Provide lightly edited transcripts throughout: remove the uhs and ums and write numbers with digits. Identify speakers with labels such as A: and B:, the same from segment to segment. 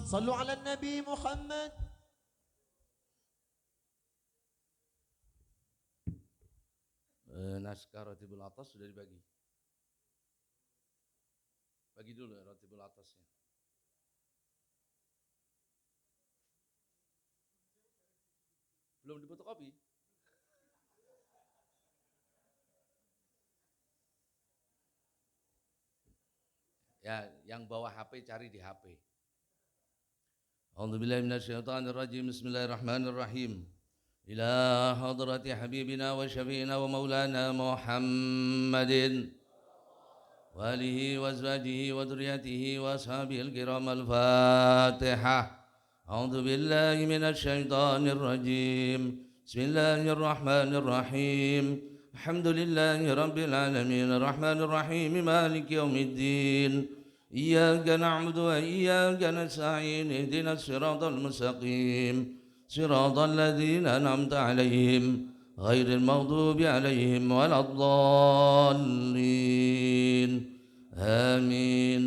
A: صلوا على النبي محمد.
B: Naskah Ratibul Atas sudah dibagi. Bagi dulu ya Ratibul Atasnya. Belum difotokopi? Ya, yang bawa HP cari di HP. A'udzubillahi minasyaitonirrajim. Bismillahirrahmanirrahim. Ila hadrati habibina wa syafi'ina wa maulana Muhammadin wa alihi wa azwajihi wa dzurriyyatihi wa ashabihi al-kiram al-Fatihah. A'udzubillahi minasyaitonirrajim. Bismillahirrahmanirrahim. Alhamdulillahi rabbil alamin arrahmanir rahim maliki yaumiddin. Iyyaka na'budu wa iyyaka nasta'in ihdinas siratal mustaqim siratal ladzina an'amta 'alaihim ghairil maghdubi 'alaihim waladdallin. Amin.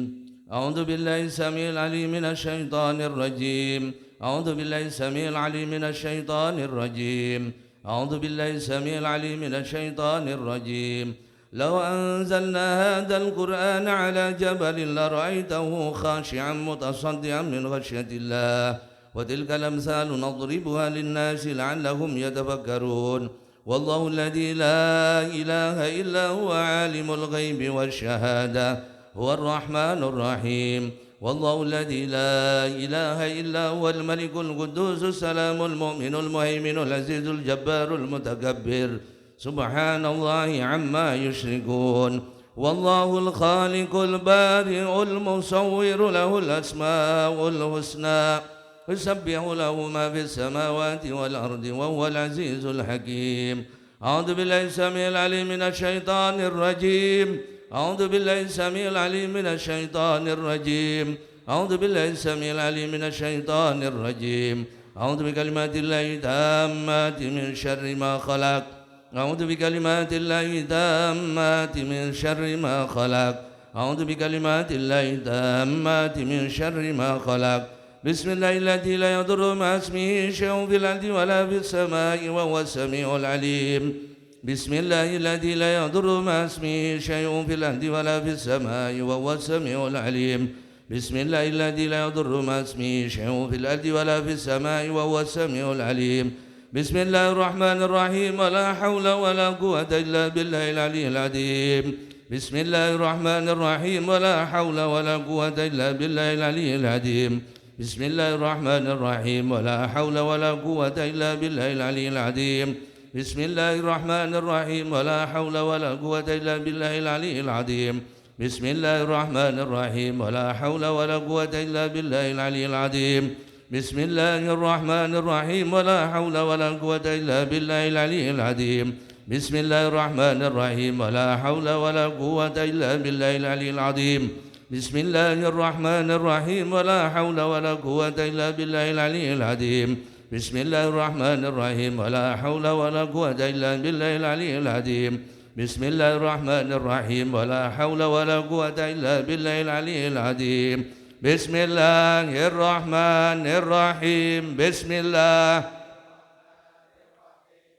B: A'udzu billahi samil 'alim minasy syaithanir rajim. A'udzu billahi samil 'alim minasy syaithanir rajim. أعوذ بالله السميع العليم من الشيطان الرجيم. لو أنزلنا هذا القرآن على جبل لرأيته خاشعا متصدعا من خشية الله وتلك الأمثال نضربها للناس لعلهم يتفكرون. والله الذي لا إله إلا هو عالم الغيب والشهادة هو الرحمن الرحيم. والله الذي لا إله إلا هو الملك القدوس السلام المؤمن المهيمن العزيز الجبار المتكبر سبحان الله عما يشركون. والله الخالق البارئ المصور له الأسماء الحسنى يسبح له ما في السماوات والأرض وهو العزيز الحكيم. أعوذ بالله السميع العليم من الشيطان الرجيم. أعوذ بالله السميع العليم من الشيطان الرجيم. أعوذ بالله السميع العليم من الشيطان الرجيم. أعوذ بكلمات الله التامات من شر ما خلق. أعوذ بكلمات الله التامات من شر ما خلق. أعوذ بكلمات الله التامات من شر ما خلق. بسم الله الذي لا يضر مع اسمه شيء في الأرض ولا في السماء وهو السميع العليم. بسم الله الذي لا يضر مع اسمه شيء في الأرض ولا في السماء وهو السميع العليم. بسم الله الذي لا يضر مع اسمه شيء في الأرض ولا في السماء وهو السميع العليم. بسم الله الرحمن الرحيم ولا حول ولا قوة إلا بالله العلي العظيم. بسم الله الرحمن الرحيم ولا حول ولا قوة إلا بالله العلي العظيم. بسم الله الرحمن الرحيم ولا حول ولا قوة إلا بالله العلي العظيم. بسم الله الرحمن الرحيم ولا حول ولا قوة إلا بالله العلي العظيم. بسم الله الرحمن الرحيم ولا حول ولا قوة إلا بالله العلي العظيم. بسم الله الرحمن الرحيم ولا حول ولا قوة إلا بالله العلي العظيم. بسم الله الرحمن الرحيم ولا حول ولا قوة إلا بالله العلي العظيم. بسم الله الرحمن الرحيم ولا حول ولا قوة إلا بالله العلي العظيم. بسم الله الرحمن الرحيم ولا حول ولا قوة إلا بالله العلي العظيم. بسم الله الرحمن الرحيم ولا حول ولا قوة إلا بالله العلي العظيم. بسم الله الرحمن الرحيم. بسم الله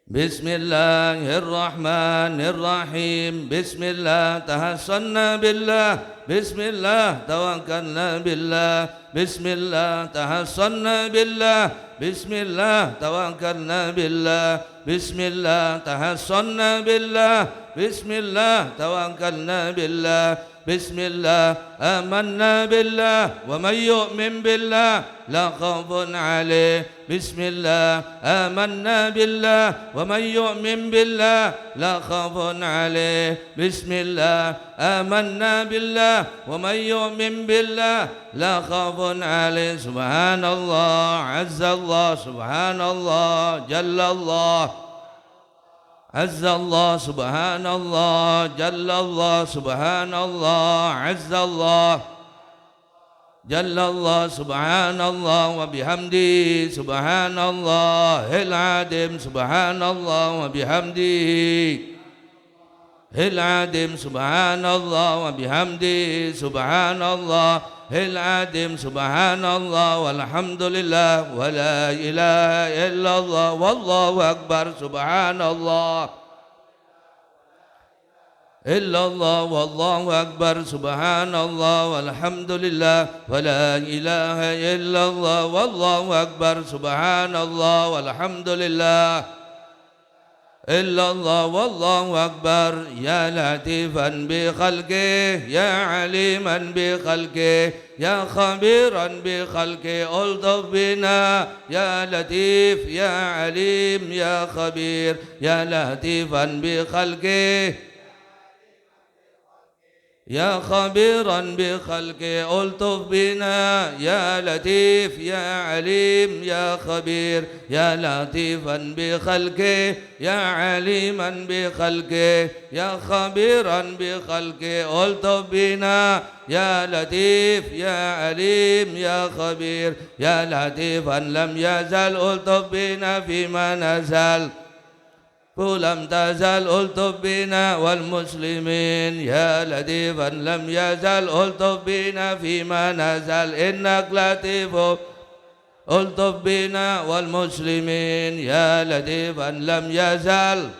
B: بسم الله الرحمن الرحيم. بسم الله تحصنا بالله. بسم الله توكلنا بالله. بسم الله تحصنا بالله. بسم الله توكلنا بالله. بسم الله تحصنا بالله. بسم الله توكلنا بالله. بسم الله آمنا بالله. ومن يؤمن بالله لا خوف عليه. بسم الله آمنا بالله. ومن يؤمن بالله لا خوف عليه. بسم الله آمنا بالله. ومن يؤمن بالله لا خوف عليه. سبحان الله عز الله سبحان الله جل الله عز الله سبحان الله جل الله سبحان الله عز الله جل الله سبحان الله وبحمده سبحان الله العظيم سبحان الله وبحمده العظيم سبحان الله وبحمده سبحان الله العظيم سبحان الله والحمد لله ولا إله إلا الله والله أكبر سبحان الله إلا الله والله أكبر سبحان الله والحمد لله ولا إله إلا الله والله أكبر سبحان الله والحمد لله إلا الله والله أكبر يا لطيفا بخلقه يا عليما بخلقه يا خبيرا بخلقه ألطف بنا يا لطيف يا عليم يا خبير يا لطيفا بخلقه يا خبيرا بخلقه ألطف بنا يا لطيف يا عليم يا خبير يا لطيفا بخلقه يا عليما بخلقه يا خبيرا بخلقه ألطف بنا يا لطيف يا عليم يا خبير يا لطيفا لم يزل ألطف بنا فيما نزل فلم تزل ألطف بنا والمسلمين يا لطيفا لم يزل ألطف بنا فيما نزل إنك لطيف ألطف بنا والمسلمين يا لطيفا لم يزل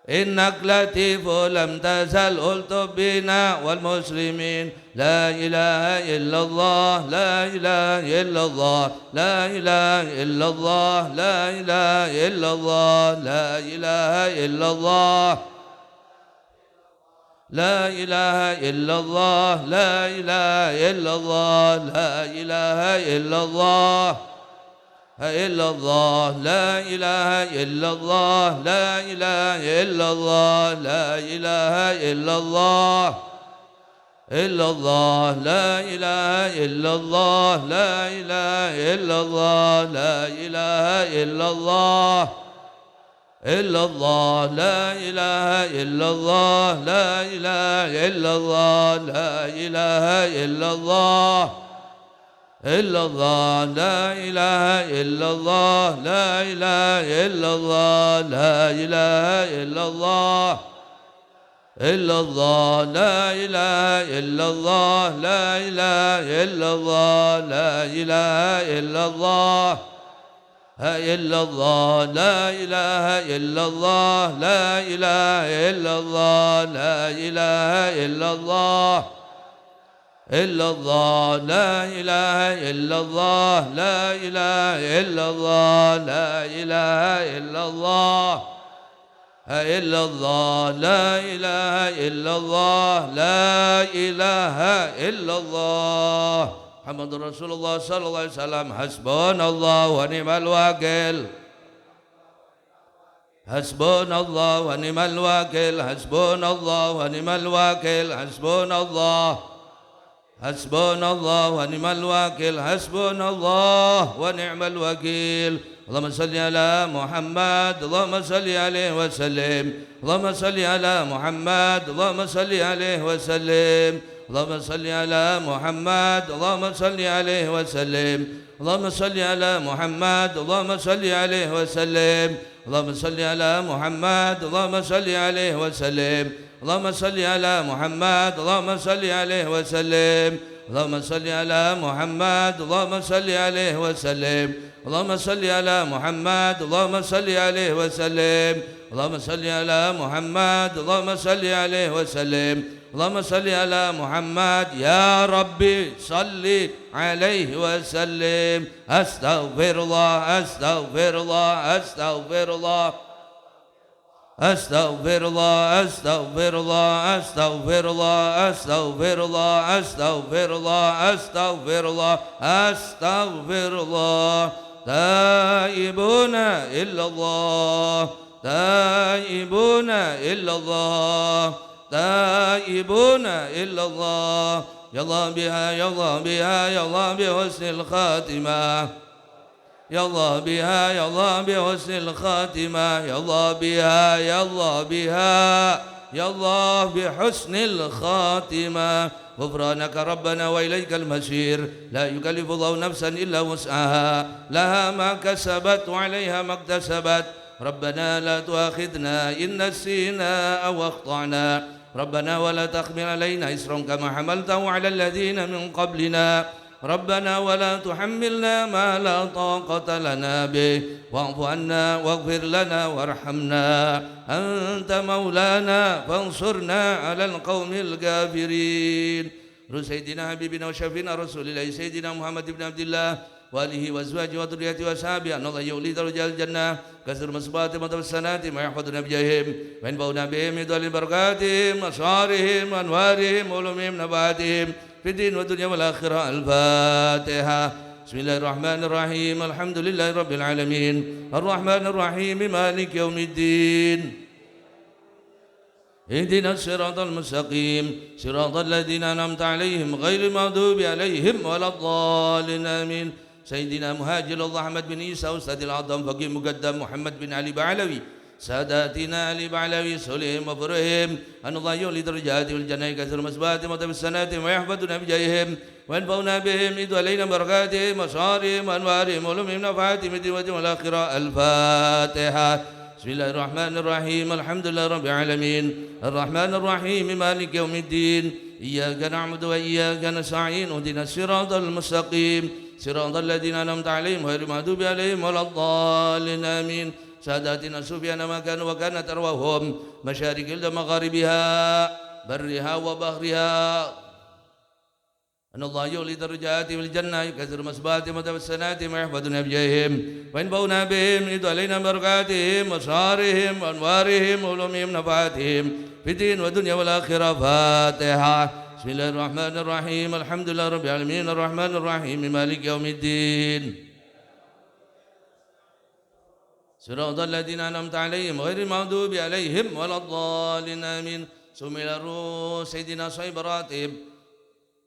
B: إنك لطيف لم تزل ألطف بنا والمسلمين لا إله إلا الله لا إله إلا الله لا إله إلا الله لا إله إلا الله لا إله إلا الله لا إله إلا الله لا إله إلا الله لا إله إلا الله إلا الله لا إله إلا الله لا إله إلا الله لا إله إلا الله إلا الله لا إله إلا الله لا إله إلا الله لا إله إلا الله إلا الله لا إله إلا الله لا إله إلا الله لا إله إلا الله إلا الله لا إله إلا الله لا إله إلا الله لا إله إلا الله إلا الله لا إله إلا الله لا إله إلا الله لا إله إلا الله إلا الله لا إله إلا الله لا إله إلا الله لا إله إلا الله إلا الله لا إله إلا الله لا إله إلا الله لا إله إلا الله إلا الله لا إله إلا الله لا إله إلا الله محمد رسول الله صلى الله عليه وسلم حسبنا الله ونعم الوكيل حسبنا الله ونعم الوكيل حسبنا الله ونعم الوكيل حسبنا الله حسبنا الله ونعم الوكيل حسبنا الله ونعم الوكيل اللهم صل على محمد اللهم صل عليه وسلم اللهم صل على محمد اللهم صل عليه وسلم اللهم صل على محمد اللهم صل عليه وسلم اللهم صل على محمد اللهم صل عليه وسلم اللهم صل على محمد اللهم صل عليه وسلم اللهم صل على محمد اللهم صل عليه وسلم اللهم صل على محمد اللهم صل عليه وسلم اللهم صل على محمد اللهم صل عليه وسلم اللهم صل على محمد اللهم صل عليه وسلم اللهم صل على محمد يا ربي صل عليه وسلم أستغفر الله أستغفر الله أستغفر الله أستغفر الله أستغفر الله أستغفر الله أستغفر الله أستغفر الله أستغفر الله أستغفر الله تائبون إلا الله تائبون إلا الله تائبون إلا الله يا الله بها يا الله بها يا الله بحسن الخاتمة يا الله بها يا الله بحسن الخاتمة يا الله بها يا الله بها يا الله بحسن الخاتمة غفرانك ربنا وإليك المصير لا يكلف الله نفسا إلا وسعها لها ما كسبت وعليها ما اكتسبت ربنا لا تؤاخذنا إن نسينا أو أخطأنا ربنا ولا تحمل علينا إصرا كما حملته على الذين من قبلنا ربنا ولا تحملنا ما لا طاقة لنا به واعف عنا واغفر لنا وارحمنا أنت مولانا فانصرنا على القوم الكافرين. سيدنا حبيبنا وشفينا رسول الله سيدنا محمد بن عبد الله وآله وأزواجه وذريته وأصحابه أن الله يولي درجات الجنة كثر مصبات متوسنات ما يحفظنا بجاههم وينفعنا بهم يدل بركاتهم أسرارهم أنوارهم علومهم نباتهم في الدين والدنيا والآخرة. الفاتحة. بسم الله الرحمن الرحيم الحمد لله رب العالمين الرحمن الرحيم مالك يوم الدين اهدنا الصراط المستقيم صراط الذين أنعمت عليهم غير المغضوب عليهم ولا الضالين آمين. سيدنا مهاجر الله أحمد بن عيسى أستاذ الأعظم فقيه مقدم محمد بن علي بعلوي ساداتنا علي بعلوي سليم وفرهم أن الله يولي درجاتهم الجنة كثر مسباتهم وتبسناتهم ويحفظنا بجاههم وينفعنا بهم إذ علينا بركاتهم وصارهم وأنوارهم ولمهم نفعاتهم الدنيا والآخرة. الفاتحة. بسم الله الرحمن الرحيم الحمد لله رب العالمين الرحمن الرحيم مالك يوم الدين إياك نعبد وإياك نستعين اهدنا الصراط المستقيم صراط الذين أنعمت عليهم غير المغضوب عليهم ولا الضالين آمين. ساداتنا سفيان ما كانوا وكانت أرواحهم مشارق الأرض مغاربها برها وبحرها أن الله يولي درجاتهم الجنة يكثر مسباتهم وتوسناتهم ويحفظنا بجاههم وينفعنا بهم إذ علينا بركاتهم وصارهم وأنوارهم وعلومهم نفعاتهم في الدين والدنيا والآخرة. فاتحة. بسم الله الرحمن الرحيم الحمد لله رب العالمين الرحمن الرحيم مالك يوم الدين صراط الذين أنعمت عليهم غير المغضوب عليهم ولا الضالين آمين. سمي الروح سيدنا صهيب راتب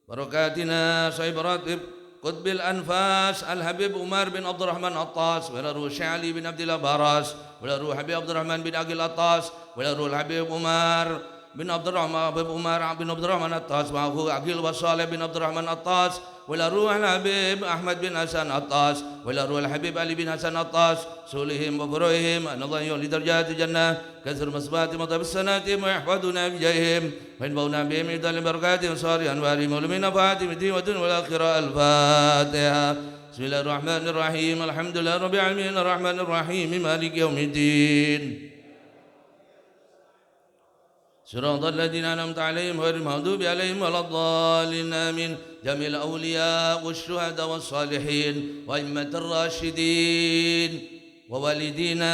B: بركاتنا صهيب راتب قطب الأنفاس الحبيب عمر بن عبد الرحمن عطاس ولا روح علي بن عبد الله باراس ولا روح حبيب عبد الرحمن بن عقيل عطاس ولا روح الحبيب عمر بن عبد الرحمن حبيب عمر بن عبد الرحمن عطاس معه عقيل وصالح بن عبد الرحمن عطاس ولا روح الحبيب أحمد بن حسن عطاس ولا روح الحبيب علي بن حسن عطاس سولهم وفروهم أن الله يولي درجات الجنة كثر مصباتهم وتبسناتهم ويحفظنا بجاههم وينفعنا بهم إذن بركاتهم صار أنوارهم ولمن نفعاتهم الدين والدنيا والآخرة. الفاتحة. بسم الله الرحمن الرحيم الحمد لله رب العالمين الرحمن الرحيم مالك يوم الدين صراط الذين أنعمت عليهم غير المغضوب عليهم ولا الضالين آمين. جميع الأولياء والشهداء والصالحين وأئمة الراشدين ووالدينا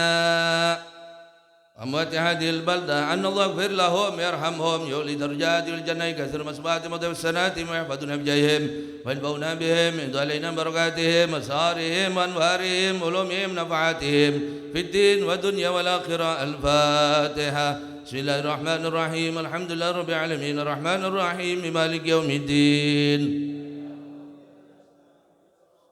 B: أموات هذه البلدة أن الله يغفر لهم يرحمهم يولي درجات الجنة يكثر مسباتهم وتوسناتهم ويحفظنا بجاههم وينفعنا بهم يدعو علينا بركاتهم مسارهم وأنوارهم علومهم نفعاتهم في الدين والدنيا والآخرة. الفاتحة. بسم الله الرحمن الرحيم الحمد لله رب العالمين الرحمن الرحيم مالك يوم الدين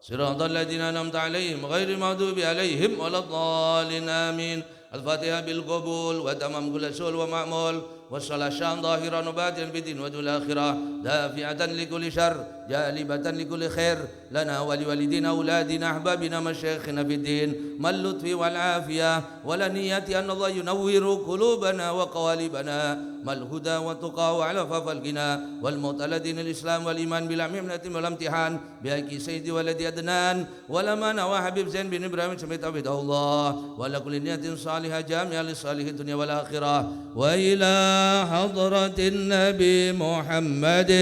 B: صراط الذين أنعمت عليهم غير المغضوب عليهم ولا الضالين آمين. الفاتحة بالقبول وتمام كل سؤال ومعمول والصلاة شان ظاهرا وباطنا في الدين والدنيا الآخرة دافعة لكل شر جالبة لكل خير لنا ولوالدينا أولادنا أحبابنا مشايخنا في الدين ما اللطف والعافية ولا نية أن الله ينور قلوبنا وقوالبنا ما الهدى والتقى وعلف فالغنى والموت على دين الإسلام والإيمان بلا محنة ولا امتحان بحق سيدي ولدي أدنان ولا مانع وحبيب زين بن إبراهيم سميت عبد الله ولا كل نية صالحة جامعة لصالح الدنيا والآخرة وإلى حضرة النبي محمد.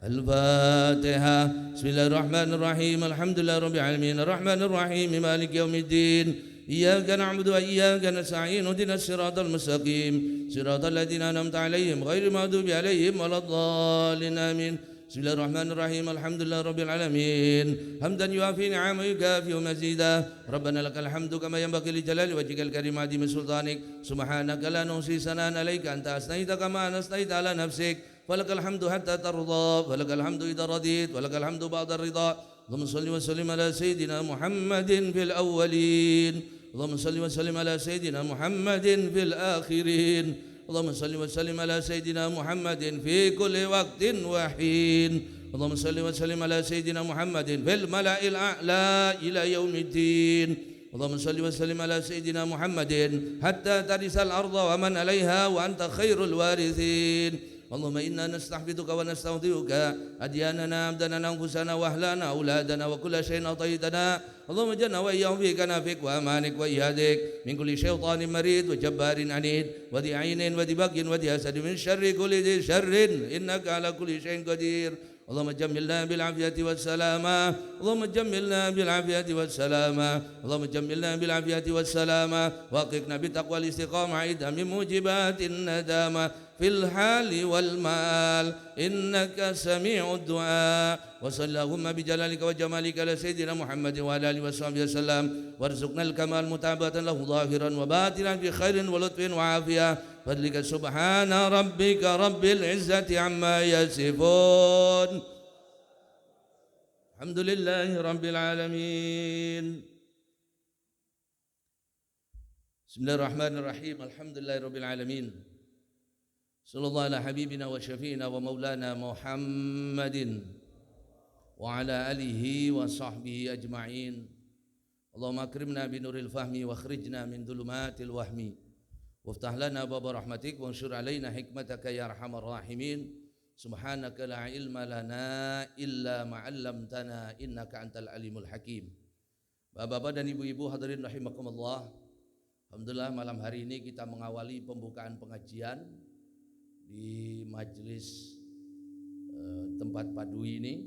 B: الفاتحة. بسم الله الرحمن الرحيم الحمد لله رب العالمين الرحمن الرحيم مالك يوم الدين إياك نعبد وإياك نستعين اهدنا الصراط المستقيم صراط الذين أنعمت عليهم غير المغضوب عليهم ولا الضالين آمين. بسم الله الرحمن الرحيم الحمد لله رب العالمين حمدا يوافي نعمه ويكافئ مزيدا ربنا لك الحمد كما ينبغي لجلال وجهك الكريم عظيم سلطانك سبحانك لا نحصي ثناء عليك أنت أثنيت كما أثنيت على نفسك فلك الحمد حتى ترضى فلك الحمد إذا رضيت ولك الحمد بعد الرضا. اللهم صل وسلم على سيدنا محمد في الأولين اللهم صل وسلم على سيدنا محمد في الآخرين اللهم صل وسلم على سيدنا محمد في كل وقت وحين اللهم صل وسلم على سيدنا محمد في الملأ الأعلى إلى يوم الدين اللهم صل وسلم على سيدنا محمد حتى ترث الأرض ومن عليها وأنت خير الوارثين اللهم إنا نستحفظك ونستودعك أدياننا أبداننا أنفسنا وأهلنا أولادنا وكل شيء أعطيتنا اللهم اجعلنا وإياهم في كنفك وأمانك وإيادك من كل شيطان مريد وجبار عنيد وذي عين وذي بغي وذي حسد من شر كل ذي شر إنك على كل شيء قدير اللهم جملنا بالعافية والسلامة اللهم جملنا بالعافية والسلامة اللهم جملنا بالعافية والسلامة وأقنا بتقوى الاستقامة عيدا من موجبات الندامة في الحال والمال إنك سميع الدعاء وصلى اللهم بجلالك وجمالك على سيدنا محمد وعلى آله وصحبه وسلم وارزقنا الكمال متابعة له ظاهرا وباطنا في خير ولطف وعافية فضلك سبحان ربك رب العزة عما يصفون الحمد لله رب العالمين بسم الله الرحمن الرحيم الحمد لله رب العالمين صلى الله على حبيبنا وشفينا ومولانا محمد وعلى آله وصحبه أجمعين اللهم أكرمنا بنور الفهم واخرجنا من ظلمات الوهم وافتح لنا باب رحمتك وانشر علينا حكمتك يا أرحم الراحمين سبحانك لا علم لنا إلا ما علمتنا إنك أنت العليم الحكيم. Bapak-bapak dan ibu-ibu hadirin rahimakumullah. Alhamdulillah malam hari ini kita mengawali pembukaan pengajian di majelis tempat padu ini.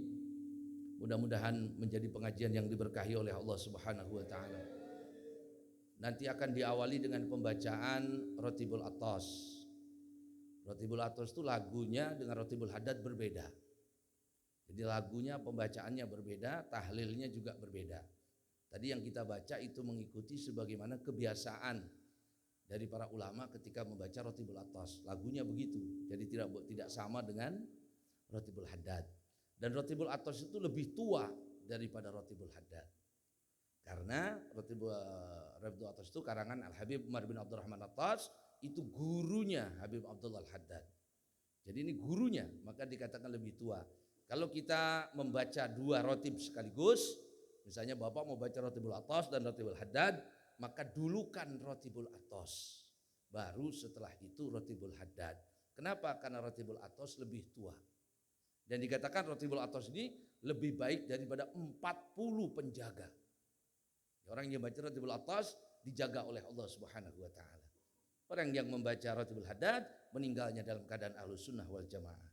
B: Mudah-mudahan menjadi pengajian yang diberkahi oleh Allah Subhanahu wa taala. Nanti akan diawali dengan pembacaan Rotibul Athos. Rotibul Athos itu lagunya dengan Rotibul Haddad berbeda. Jadi lagunya pembacaannya berbeda, tahlilnya juga berbeda. Tadi yang kita baca itu mengikuti sebagaimana kebiasaan dari para ulama ketika membaca Rotibul Athos. Lagunya begitu. Jadi tidak sama dengan Rotibul Haddad. Dan Rotibul Athos itu lebih tua daripada Rotibul Haddad. Karena Rotibul Athos itu karangan Al-Habib Umar bin Abdurrahman Athos, itu gurunya Habib Abdullah Al-Haddad. Jadi ini gurunya, maka dikatakan lebih tua. Kalau kita membaca dua rotib sekaligus, misalnya Bapak mau baca Rotibul Athos dan Rotibul Haddad, maka dulukan Rotibul Athos, baru setelah itu Rotibul Haddad. Kenapa? Karena Rotibul Athos lebih tua. Dan dikatakan Rotibul Athos ini lebih baik daripada 40 penjaga. Orang yang baca Rotibul Athos dijaga oleh Allah Subhanahu wa taala. Orang yang membaca Rotibul Haddad meninggalnya dalam keadaan Ahlus Sunnah wal Jamaah.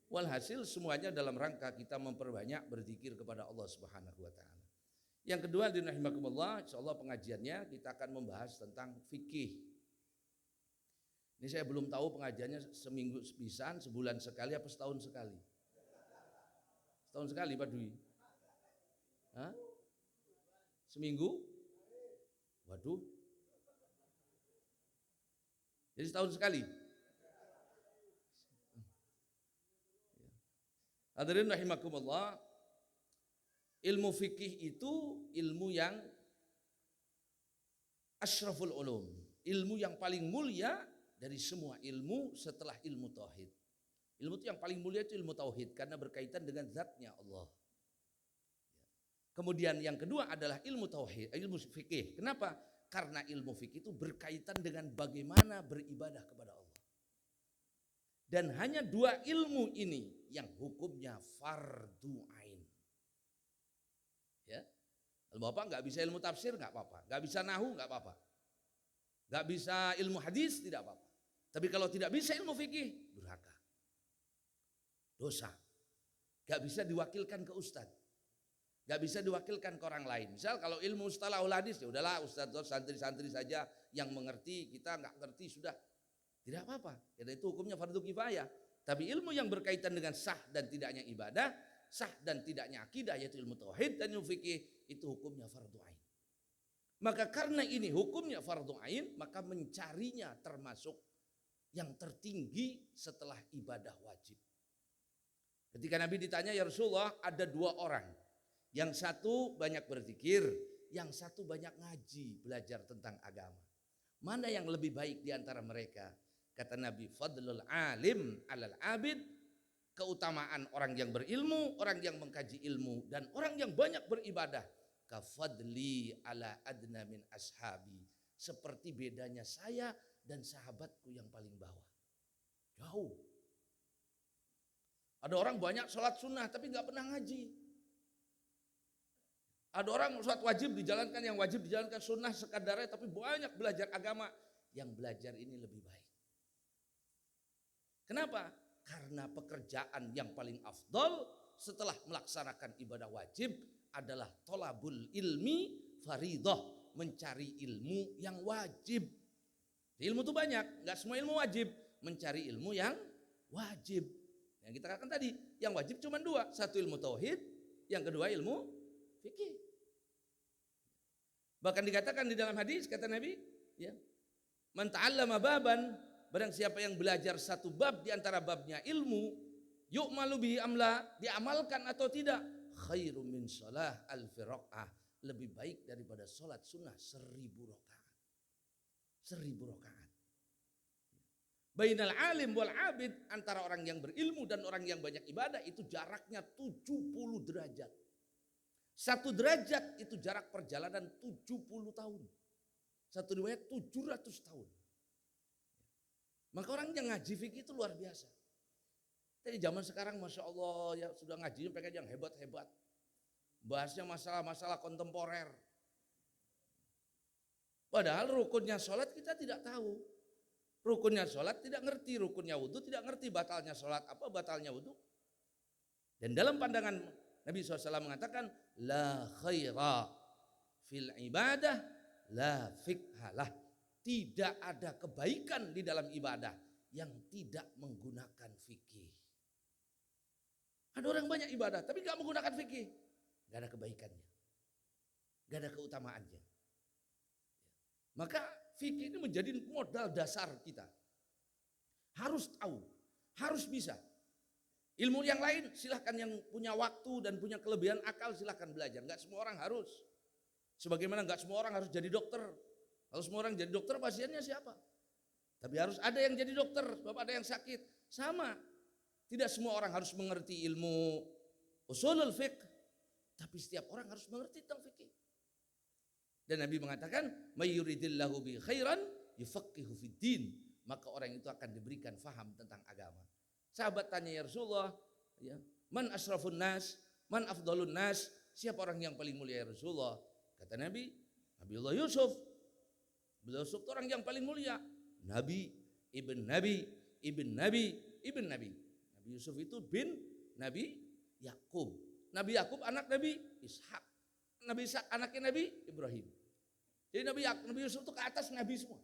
B: Walhasil semuanya dalam rangka kita memperbanyak berzikir kepada Allah Subhanahu wa taala. Yang kedua, rahimakumullah, insyaallah pengajiannya kita akan membahas tentang fikih. Ini saya belum tahu pengajiannya seminggu sepisan, sebulan sekali apa setahun sekali? Setahun sekali Pak Dwi? Hah? Seminggu? Waduh. Jadi setahun sekali. Hadirin rahimakumullah, ilmu fikih itu ilmu yang asyraful ulum, ilmu yang paling mulia dari semua ilmu setelah ilmu tauhid. Ilmu itu yang paling mulia itu ilmu tauhid karena berkaitan dengan zatnya Allah. Kemudian yang kedua adalah ilmu tauhid, ilmu fikih. Kenapa? Karena ilmu fikih itu berkaitan dengan bagaimana beribadah kepada Allah. Dan hanya dua ilmu ini yang hukumnya fardu ain. Ya, kalau Bapak nggak bisa ilmu tafsir nggak apa-apa, nggak bisa nahu nggak apa-apa, nggak bisa ilmu hadis tidak apa-apa. Tapi kalau tidak bisa ilmu fikih, durhaka, dosa, nggak bisa diwakilkan ke ustadz. Gak bisa diwakilkan ke orang lain. Misal kalau ilmu mustalahul hadis, ya udahlah ustadz santri-santri saja yang mengerti, kita nggak ngerti sudah. Tidak apa-apa, karena itu hukumnya fardu kifayah. Tapi ilmu yang berkaitan dengan sah dan tidaknya ibadah, sah dan tidaknya akidah, yaitu ilmu tauhid dan ilmu fikih, itu hukumnya fardu ain. Maka karena ini hukumnya fardu ain, maka mencarinya termasuk yang tertinggi setelah ibadah wajib. Ketika Nabi ditanya, ya Rasulullah, ada dua orang. Yang satu banyak berzikir, yang satu banyak ngaji, belajar tentang agama. Mana yang lebih baik di antara mereka? Kata Nabi, fadlul alim alal abid, keutamaan orang yang berilmu, orang yang mengkaji ilmu, dan orang yang banyak beribadah. kafadli ala adna min ashabi. Seperti bedanya saya dan sahabatku yang paling bawah. Jauh. Ada orang banyak sholat sunnah tapi nggak pernah ngaji. Ada orang sholat wajib dijalankan, yang wajib dijalankan, sunnah sekadarnya tapi banyak belajar agama. Yang belajar ini lebih baik. Kenapa? Karena pekerjaan yang paling afdol setelah melaksanakan ibadah wajib adalah tolabul ilmi faridah, mencari ilmu yang wajib. Ilmu itu banyak, nggak semua ilmu wajib. Mencari ilmu yang wajib. Yang kita katakan tadi, yang wajib cuma dua. Satu ilmu tauhid, yang kedua ilmu fikih. Bahkan dikatakan di dalam hadis, kata Nabi, ya, man ta'allama baban, barang siapa yang belajar satu bab di antara babnya ilmu, yu'malu bihi amla, diamalkan atau tidak, khairum min shalah alfi raq'ah, lebih baik daripada sholat sunnah 1000 rakaat. 1000 rakaat. Bainal alim wal abid, antara orang yang berilmu dan orang yang banyak ibadah itu jaraknya 70 derajat. 1 derajat itu jarak perjalanan 70 tahun. Satu riwayat 700 tahun. Maka orang yang ngaji fikih itu luar biasa. Jadi zaman sekarang Masya Allah ya sudah ngaji mereka yang hebat-hebat. Bahasnya masalah-masalah kontemporer. Padahal rukunnya sholat kita tidak tahu. Rukunnya sholat tidak ngerti, rukunnya wudhu tidak ngerti, batalnya sholat apa, batalnya wudhu. Dan dalam pandangan Nabi SAW mengatakan, la khaira fil ibadah, la fikhalah. Tidak ada kebaikan di dalam ibadah yang tidak menggunakan fikih. Ada orang banyak ibadah tapi gak menggunakan fikih. Gak ada kebaikannya. Gak ada keutamaannya. Maka fikih ini menjadi modal dasar kita. Harus tahu, harus bisa. Ilmu yang lain silahkan, yang punya waktu dan punya kelebihan akal silahkan belajar. Gak semua orang harus. Sebagaimana gak semua orang harus jadi dokter. Kalau semua orang jadi dokter pasiennya siapa? Tapi harus ada yang jadi dokter sebab ada yang sakit. Sama. Tidak semua orang harus mengerti ilmu usulul fiqh. Tapi setiap orang harus mengerti tentang fikih. Dan Nabi mengatakan, may yuridillahu bi khairan yufaqihu fid din. Maka orang itu akan diberikan faham tentang agama. Sahabat tanya, ya Rasulullah, ya, man asrafun nas, man afdalun nas, siapa orang yang paling mulia ya Rasulullah? Kata Nabi, Nabiullah Yusuf. Beliau Yusuf itu orang yang paling mulia. Nabi, ibn Nabi, ibn Nabi, ibn Nabi. Nabi Yusuf itu bin Nabi Yakub. Nabi Yakub anak Nabi Ishak. Nabi Ishak anaknya Nabi Ibrahim. Jadi Nabi Yusuf itu ke atas Nabi semua.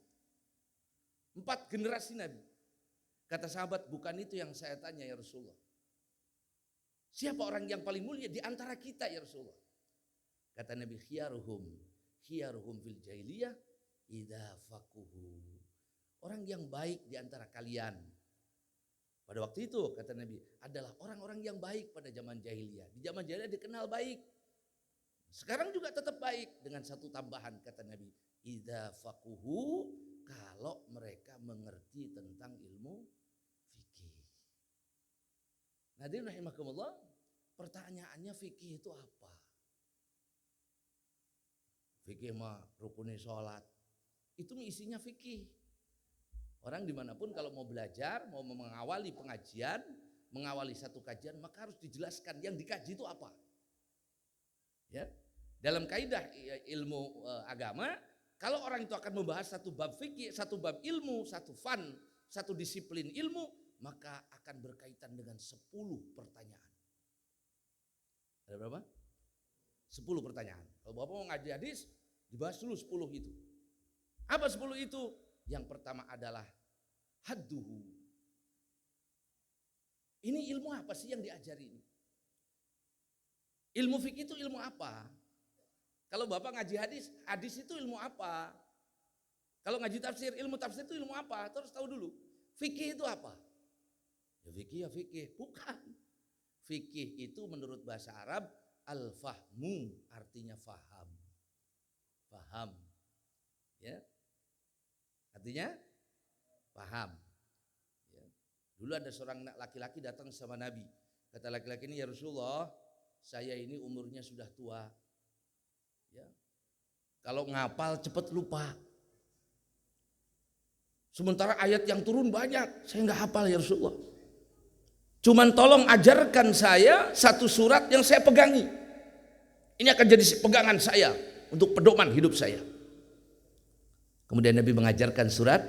B: 4 generasi Nabi. Kata sahabat, bukan itu yang saya tanya ya Rasulullah. Siapa orang yang paling mulia di antara kita ya Rasulullah? Kata Nabi, khiyaruhum fil jahiliyah idza faquhu. Orang yang baik di antara kalian pada waktu itu, kata Nabi, adalah orang-orang yang baik pada zaman jahiliyah. Di zaman jahiliyah dikenal baik. Sekarang juga tetap baik dengan satu tambahan, kata Nabi, idza faquhu, kalau mereka mengerti tentang ilmu fikih. Hadirin rahimakumullah, pertanyaannya fikih itu apa? Fikih mah rukuni sholat. Itu isinya fikih. Orang dimanapun kalau mau belajar, mau mengawali pengajian, mengawali satu kajian, maka harus dijelaskan yang dikaji itu apa. Ya, dalam kaidah ilmu agama, kalau orang itu akan membahas satu bab fikih, satu bab ilmu, satu fan, satu disiplin ilmu, maka akan berkaitan dengan 10 pertanyaan. Ada berapa? 10 pertanyaan. Kalau Bapak mau ngaji hadis, dibahas dulu 10 itu. Apa 10 itu? Yang pertama adalah hadduhu. Ini ilmu apa sih yang diajari ini? Ilmu fikih itu ilmu apa? Kalau Bapak ngaji hadis, hadis itu ilmu apa? Kalau ngaji tafsir, ilmu tafsir itu ilmu apa? Terus tahu dulu. Fikih itu apa? Ya fikih. Bukan. Fikih itu menurut bahasa Arab al-fahmu, artinya faham. Faham. Ya. Artinya paham. Ya. Dulu ada seorang laki-laki datang sama Nabi. Kata laki-laki ini, ya Rasulullah, saya ini umurnya sudah tua. Ya. Kalau ngapal cepat lupa. Sementara ayat yang turun banyak, saya nggak hafal ya Rasulullah. Cuman tolong ajarkan saya satu surat yang saya pegangi. Ini akan jadi pegangan saya untuk pedoman hidup saya. Kemudian Nabi mengajarkan surat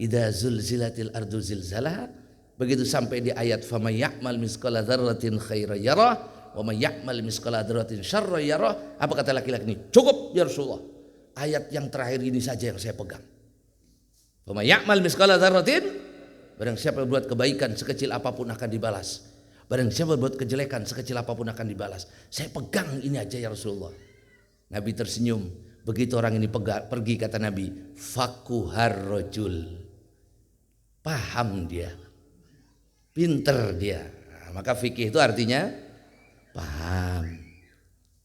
B: Idza zulzilatil ardu zilzalaha. Begitu sampai di ayat faman ya'mal misqala dzarratin khairan yarah wa man ya'mal misqala dzarratin syarran yarah. Apa kata laki-laki ini? Cukup ya Rasulullah. Ayat yang terakhir ini saja yang saya pegang. Faman ya'mal misqala dzarratin, barang siapa berbuat kebaikan sekecil apapun akan dibalas. Barang siapa berbuat kejelekan sekecil apapun akan dibalas. Saya pegang ini aja ya Rasulullah. Nabi tersenyum. Begitu orang ini pergi kata Nabi, fakuhar rajul. Paham dia. Pinter dia. Nah, maka fikih itu artinya paham.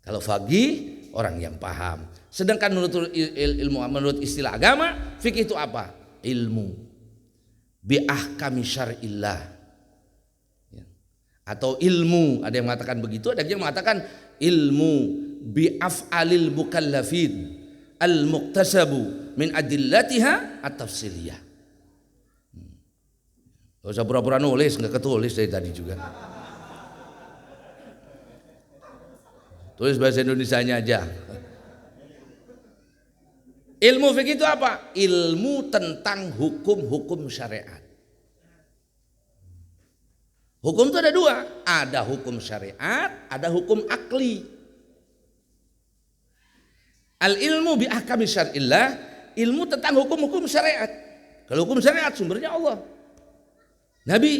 B: Kalau faqih orang yang paham. Sedangkan menurut istilah agama, fikih itu apa? Ilmu bi ahkami syar'illah. Ya. Atau ilmu, ada yang mengatakan begitu, ada yang mengatakan ilmu bi af'alil mukallafin al-muqtasabu min adillatiha at-tafsiliyah. Gak usah pura-pura nulis, gak ketulis dari tadi juga. Tulis bahasa Indonesianya aja. Ilmu fikih itu apa? Ilmu tentang hukum-hukum syariat. Hukum itu ada dua, ada hukum syariat, ada hukum akli. Al ilmu bi ahkami syar'illah, ilmu tentang hukum-hukum syariat. Kalau hukum syariat sumbernya Allah. Nabi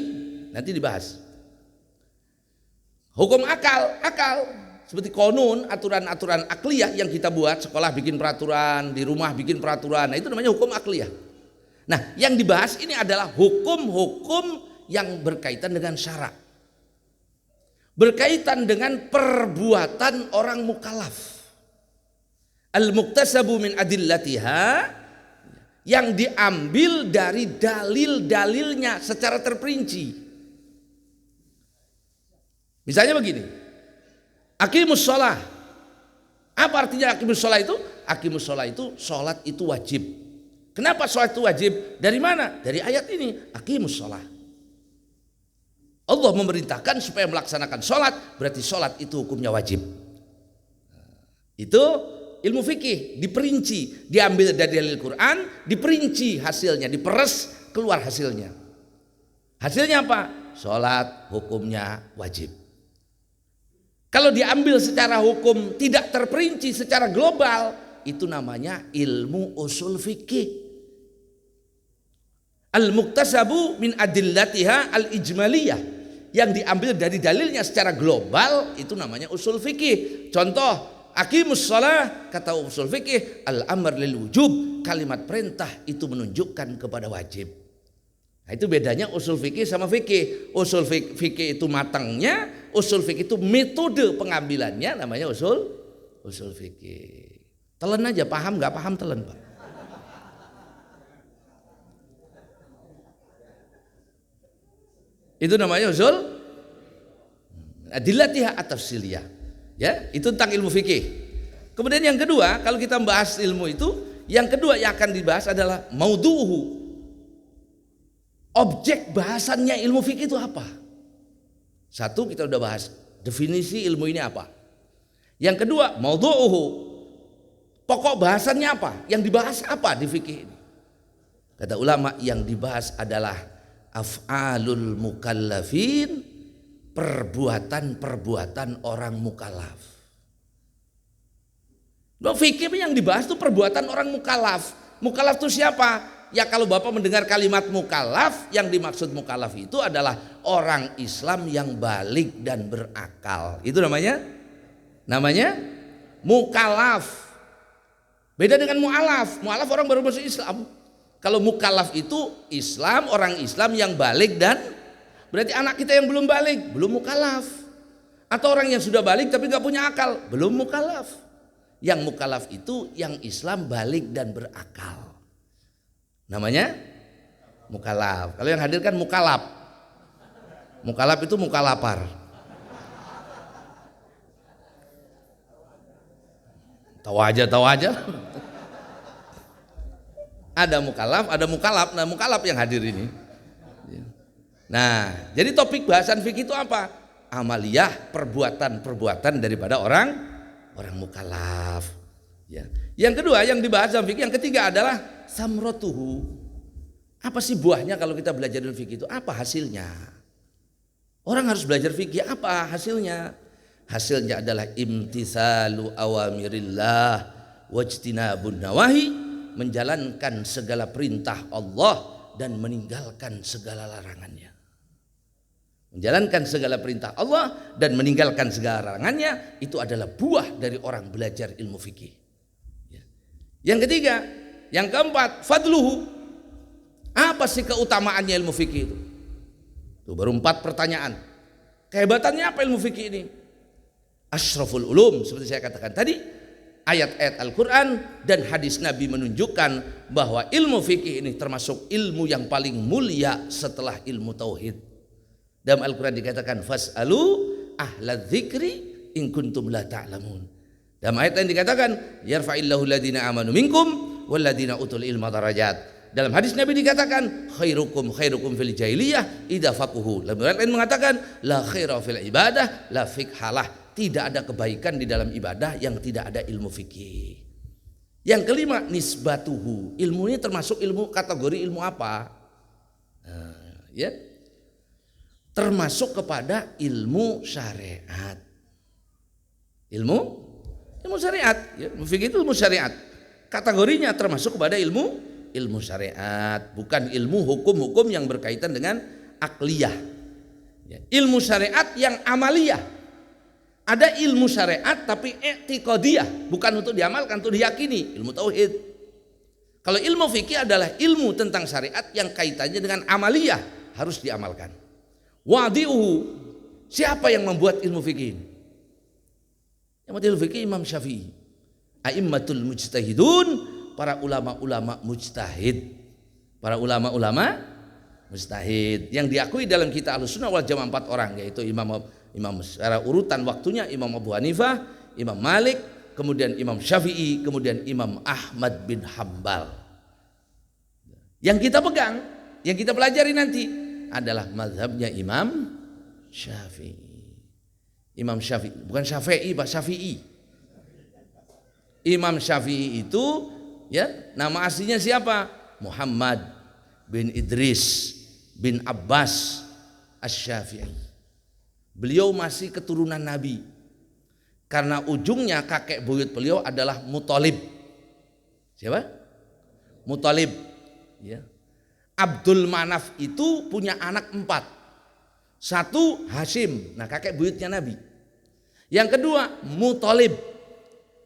B: nanti dibahas. Hukum akal seperti konun, aturan-aturan akliyah yang kita buat, sekolah bikin peraturan, di rumah bikin peraturan. Nah, itu namanya hukum akliyah. Nah, yang dibahas ini adalah hukum-hukum yang berkaitan dengan syarak. Berkaitan dengan perbuatan orang mukallaf. Al-muqtasabu min adillatiha, yang diambil dari dalil-dalilnya secara terperinci. Misalnya begini, aqimus shalah. Apa artinya aqimus shalah itu? Aqimus shalah itu, sholat itu wajib. Kenapa sholat itu wajib? Dari mana? Dari ayat ini, aqimus shalah. Allah memerintahkan supaya melaksanakan sholat, berarti sholat itu hukumnya wajib. Itu ilmu fikih diperinci, diambil dari dalil Quran, diperinci hasilnya, diperes keluar hasilnya. Hasilnya apa? Sholat hukumnya wajib. Kalau diambil secara hukum tidak terperinci secara global, itu namanya ilmu usul fikih. Al-muqtasabu min adillatiha al-ijmaliyah, yang diambil dari dalilnya secara global, itu namanya usul fikih. Contoh, aqimus shalah, kata usul fikih, al-amr lil wujub, kalimat perintah itu menunjukkan kepada wajib. Nah, itu bedanya usul fikih sama fikih. Usul fikih itu matangnya, usul fikih itu metode pengambilannya, namanya usul fikih. Telan aja, paham nggak paham telan Pak. Itu namanya usul adillatiha at-tafsiliyah. Ya, itu tentang ilmu fikih. Kemudian yang kedua, kalau kita membahas ilmu itu, yang kedua yang akan dibahas adalah maudhu'uhu. Objek bahasannya ilmu fikih itu apa? Satu, kita udah bahas definisi ilmu ini apa. Yang kedua, maudhu'uhu. Pokok bahasannya apa? Yang dibahas apa di fikih ini? Kata ulama, yang dibahas adalah af'alul mukallafin, perbuatan-perbuatan orang mukallaf. Fikih yang dibahas itu perbuatan orang mukallaf. Mukallaf itu siapa? Ya, kalau Bapak mendengar kalimat mukallaf, yang dimaksud mukallaf itu adalah orang Islam yang balik dan berakal. Itu namanya mukallaf. Beda dengan mu'alaf. Mu'alaf orang baru masuk Islam. Kalau mukallaf itu Islam, orang Islam yang balik dan berarti anak kita yang belum balik, belum mukallaf. Atau orang yang sudah balik tapi gak punya akal, belum mukallaf. Yang mukallaf itu yang Islam balik dan berakal. Namanya mukallaf. Kalau yang hadir kan mukallaf. Mukallaf itu muka lapar. Tahu aja. Ada mukalaf, nah mukalaf yang hadir ini. Nah, jadi topik bahasan fikih itu apa? Amaliyah, perbuatan daripada orang mukalaf. Ya. Yang kedua yang dibahas dalam fikih, yang ketiga adalah samrotuhu. Apa sih buahnya kalau kita belajar dalam fikih itu? Apa hasilnya? Orang harus belajar fikih, apa hasilnya? Hasilnya adalah imtitsalu awamirillah wajtinabun nawahi, menjalankan segala perintah Allah dan meninggalkan segala larangannya. Menjalankan segala perintah Allah dan meninggalkan segala larangannya, itu adalah buah dari orang belajar ilmu fikih. Yang ketiga, yang keempat, fadluhu. Apa sih keutamaannya ilmu fikih itu? Itu baru 4 pertanyaan. Kehebatannya apa ilmu fikih ini? Asyraful ulum, seperti saya katakan tadi, ayat-ayat Al-Quran dan hadis Nabi menunjukkan bahwa ilmu fikih ini termasuk ilmu yang paling mulia setelah ilmu tauhid. Dalam Al-Quran dikatakan fas'alu ahla dzikri in kuntum la ta'lamun. Dalam ayat yang dikatakan yarfa'illahu alladhina amanu minkum walladhina utul ilma darajat. Dalam hadis Nabi dikatakan khairukum fil jahiliyah idza faquhu. Dalam ayat lain mengatakan la khaira fil ibadah la fikhalah. Tidak ada kebaikan di dalam ibadah yang tidak ada ilmu fikih. Yang kelima, nisbatuhu. Ilmu ini termasuk ilmu kategori ilmu apa? Ya, termasuk kepada ilmu syariat. Ilmu syariat. Ya, fikih itu ilmu syariat. Kategorinya termasuk kepada ilmu syariat, bukan ilmu hukum-hukum yang berkaitan dengan akliyah. Ya, ilmu syariat yang amaliyah. Ada ilmu syariat tapi i'tiqadiyah, bukan untuk diamalkan, untuk diyakini, ilmu tauhid. Kalau ilmu fikih adalah ilmu tentang syariat yang kaitannya dengan amaliyah, harus diamalkan. Wadi'uhu, siapa yang membuat ilmu fikih? Yang membuat ilmu fikih Imam Syafi'i. A'immatul mujtahidun, para ulama-ulama mujtahid. Para ulama-ulama mujtahid yang diakui dalam kitab Ahlussunnah wal Jamaah 4 orang, yaitu Imam secara urutan waktunya Imam Abu Hanifah, Imam Malik, kemudian Imam Syafi'i, kemudian Imam Ahmad bin Hambal. Yang kita pegang, yang kita pelajari nanti adalah mazhabnya Imam Syafi'i. Imam Syafi'i, bukan Syafi'i, Pak, Syafi'i. Imam Syafi'i itu ya, nama aslinya siapa? Muhammad bin Idris bin Abbas Asy-Syafi'i. Beliau masih keturunan Nabi karena ujungnya kakek buyut beliau adalah Muthalib. Siapa? Muthalib. Ya. Abdul Manaf itu punya anak 4. 1 Hashim, nah kakek buyutnya Nabi. Yang kedua Muthalib.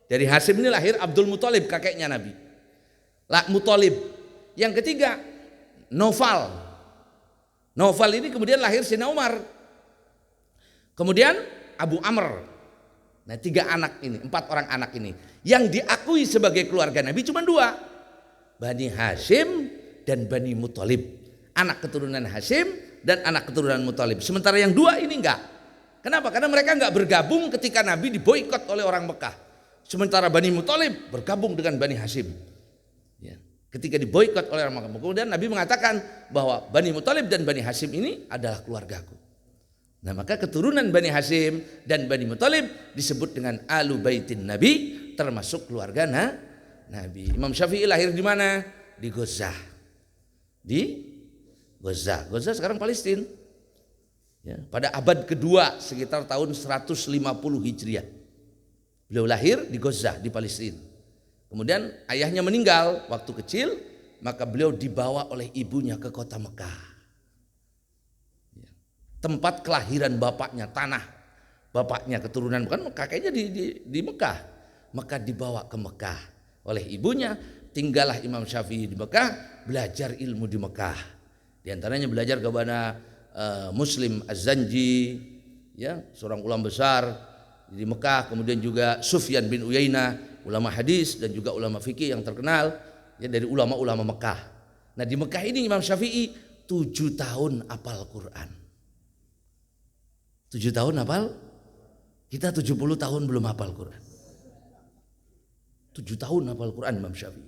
B: Dari Hashim ini lahir Abdul Muthalib, kakeknya Nabi. Muthalib. Yang ketiga Naufal. Naufal ini kemudian lahir Sayyidina Umar. Kemudian Abu Amr. Nah 3 anak ini, 4 orang anak ini yang diakui sebagai keluarga Nabi cuma 2, Bani Hashim dan Bani Muthalib. Anak keturunan Hashim dan anak keturunan Muthalib. Sementara yang 2 ini enggak. Kenapa? Karena mereka enggak bergabung ketika Nabi diboikot oleh orang Mekah. Sementara Bani Muthalib bergabung dengan Bani Hashim. Ya. Ketika diboikot oleh orang Mekah, kemudian Nabi mengatakan bahwa Bani Muthalib dan Bani Hashim ini adalah keluargaku. Nah maka keturunan Bani Hashim dan Bani Muthalib disebut dengan Alu Baitin Nabi, termasuk keluarga Nabi. Imam Syafi'i lahir di mana? Di Gaza. Di Gaza. Gaza sekarang Palestina. Ya, pada abad kedua sekitar tahun 150 Hijriah. Beliau lahir di Gaza di Palestina. Kemudian ayahnya meninggal waktu kecil, maka beliau dibawa oleh ibunya ke kota Mekah. Tempat kelahiran bapaknya, tanah bapaknya, keturunan, bukan kakeknya di Mekah. Maka dibawa ke Mekah oleh ibunya. Tinggallah Imam Syafi'i di Mekah, belajar ilmu di Mekah. Di antaranya belajar kepada Muslim Az-Zanji, ya, seorang ulama besar di Mekah. Kemudian juga Sufyan bin Uyainah, ulama hadis dan juga ulama fikih yang terkenal, ya, dari ulama-ulama Mekah. Nah di Mekah ini Imam Syafi'i 7 tahun hafal Quran. 7 tahun hafal, kita 70 tahun belum hafal Quran. 7 tahun hafal Quran Imam Syafi'i.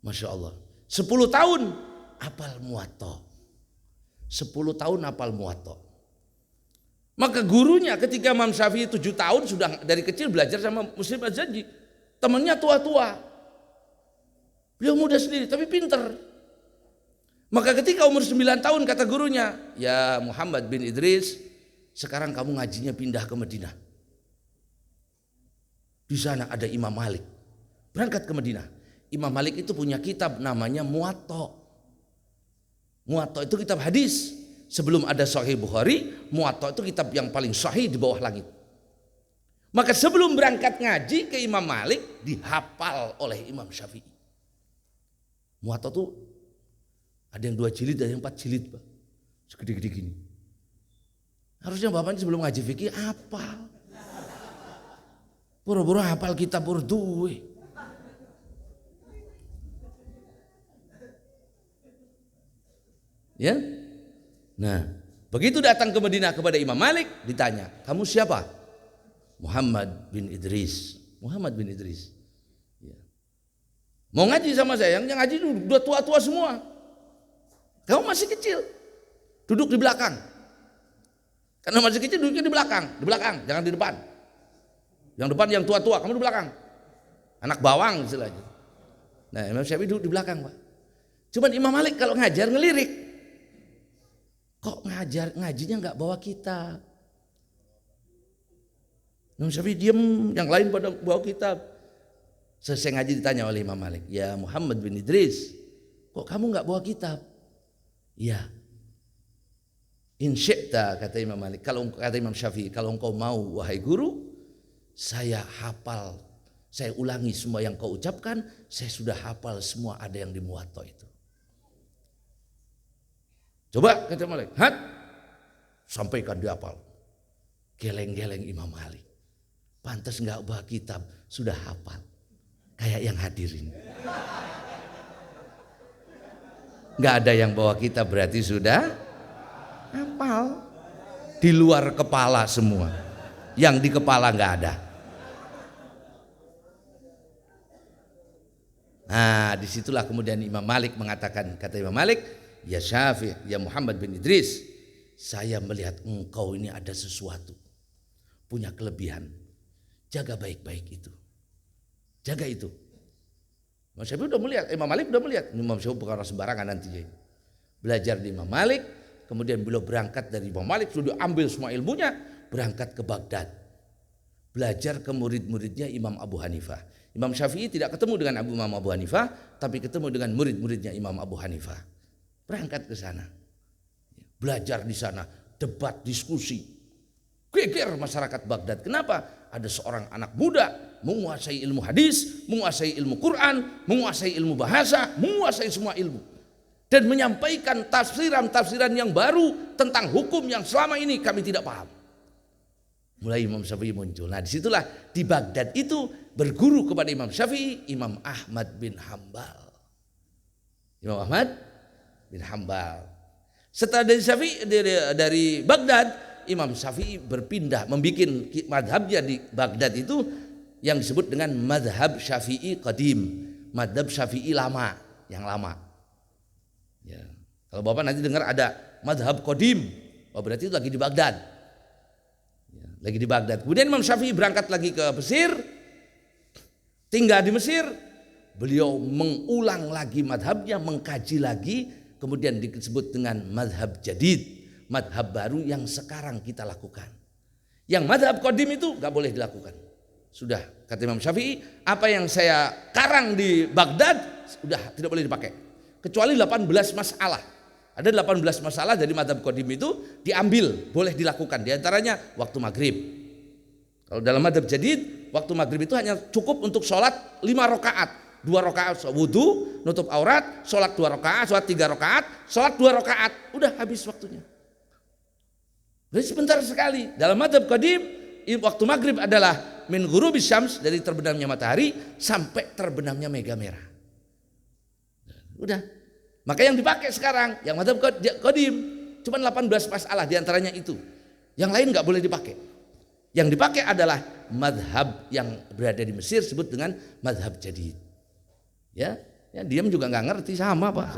B: Masya Allah. 10 tahun hafal Muwatta. 10 tahun hafal Muwatta. Maka gurunya ketika Imam Syafi'i 7 tahun sudah dari kecil belajar sama Muslim Az-Zanji. Temannya tua-tua. Beliau muda sendiri tapi pinter. Maka ketika umur 9 tahun kata gurunya, ya Muhammad bin Idris, sekarang kamu ngajinya pindah ke Madinah. Di sana ada Imam Malik. Berangkat ke Madinah. Imam Malik itu punya kitab namanya Muwatta. Muwatta itu kitab hadis. Sebelum ada Sahih Bukhari, Muwatta itu kitab yang paling sahih di bawah langit. Maka sebelum berangkat ngaji ke Imam Malik, dihafal oleh Imam Syafi'i. Muwatta itu ada yang 2 jilid, ada yang 4 jilid, Pak. Segede-gede gini. Harusnya bapaknya sebelum ngaji fikih hafal. Buru-buru hafal kitab Urdu. Ya? Nah, begitu datang ke Madinah kepada Imam Malik, ditanya, kamu siapa? Muhammad bin Idris. Muhammad bin Idris. Ya. Mau ngaji sama saya, yang ngaji udah tua-tua semua. Kamu masih kecil, duduk di belakang. Karena masih kecil duduknya di belakang, jangan di depan. Yang depan yang tua-tua, kamu di belakang. Anak bawang istilahnya. Nah, Imam Syafi'i duduk di belakang, Pak. Cuman Imam Malik kalau ngajar ngelirik. Kok ngajinya nggak bawa kitab? Imam Syafi'i diem, yang lain pada bawa kitab. Selesai ngaji ditanya oleh Imam Malik, ya Muhammad bin Idris, kok kamu nggak bawa kitab? Ya, in syi'ta, kata Imam Malik, kata Imam Syafi'i, kalau engkau mau wahai guru, saya hafal, saya ulangi semua yang kau ucapkan, saya sudah hafal semua ada yang di Muwatta itu. Coba kata Malik, sampaikan dia hafal. Geleng-geleng Imam Malik. Pantas nggak bawa kitab, sudah hafal. Kayak yang hadirin. Nggak ada yang bawa kitab berarti sudah hafal. Di luar kepala semua. Yang di kepala nggak ada. Nah, disitulah kemudian Imam Malik mengatakan, kata Imam Malik, ya Syafi'i, ya Muhammad bin Idris, saya melihat engkau ini ada sesuatu, punya kelebihan, jaga baik-baik itu, jaga itu. Imam Syafi'i udah melihat, Imam Malik udah melihat, Imam Syafi'i bukan orang sembarangan nantinya. Belajar di Imam Malik, kemudian beliau berangkat dari Imam Malik, sudah ambil semua ilmunya, berangkat ke Baghdad, belajar ke murid-muridnya Imam Abu Hanifah. Imam Syafi'i tidak ketemu dengan Imam Abu Hanifah, tapi ketemu dengan murid-muridnya Imam Abu Hanifah. Berangkat ke sana, belajar di sana, debat, diskusi, geger masyarakat Baghdad. Kenapa? Ada seorang anak muda menguasai ilmu hadis, menguasai ilmu Quran, menguasai ilmu bahasa, menguasai semua ilmu, dan menyampaikan tafsiran-tafsiran yang baru tentang hukum yang selama ini kami tidak paham. Mulai Imam Syafi'i muncul. Nah, disitulah di Baghdad itu berguru kepada Imam Syafi'i, Imam Ahmad bin Hambal. Imam Ahmad bin Hambal. Setelah dari Syafi'i dari Baghdad, Imam Syafi'i berpindah membuat madhabnya di Baghdad itu yang disebut dengan madhab Syafi'i qadim, madhab Syafi'i lama, yang lama. Ya. Kalau Bapak nanti dengar ada madhab qadim, berarti itu lagi di Baghdad. Ya, lagi di Baghdad. Kemudian Imam Syafi'i berangkat lagi ke Mesir, tinggal di Mesir, beliau mengulang lagi madhabnya, mengkaji lagi, kemudian disebut dengan madhab jadid, madhab baru yang sekarang kita lakukan. Yang madhab qadim itu gak boleh dilakukan. Sudah, kata Imam Syafi'i, apa yang saya karang di Baghdad sudah tidak boleh dipakai. Kecuali 18 masalah. Ada 18 masalah dari madhab qadim itu diambil, boleh dilakukan. Di antaranya waktu maghrib. Kalau dalam madhab jadid, waktu maghrib itu hanya cukup untuk sholat 5 rakaat. 2 rakaat wudhu, nutup aurat, sholat 2 rakaat, sholat 3 rakaat, sholat 2 rakaat. Udah habis waktunya. Jadi sebentar sekali. Dalam madhab qadim, waktu maghrib adalah min ghurubis syams, dari terbenamnya matahari sampai terbenamnya mega merah. Udah. Maka yang dipakai sekarang yang madhab qadim cuma 18 masalah diantaranya itu. Yang lain nggak boleh dipakai. Yang dipakai adalah madhab yang berada di Mesir sebut dengan madhab jadid. Ya, diam juga nggak ngerti sama Pak.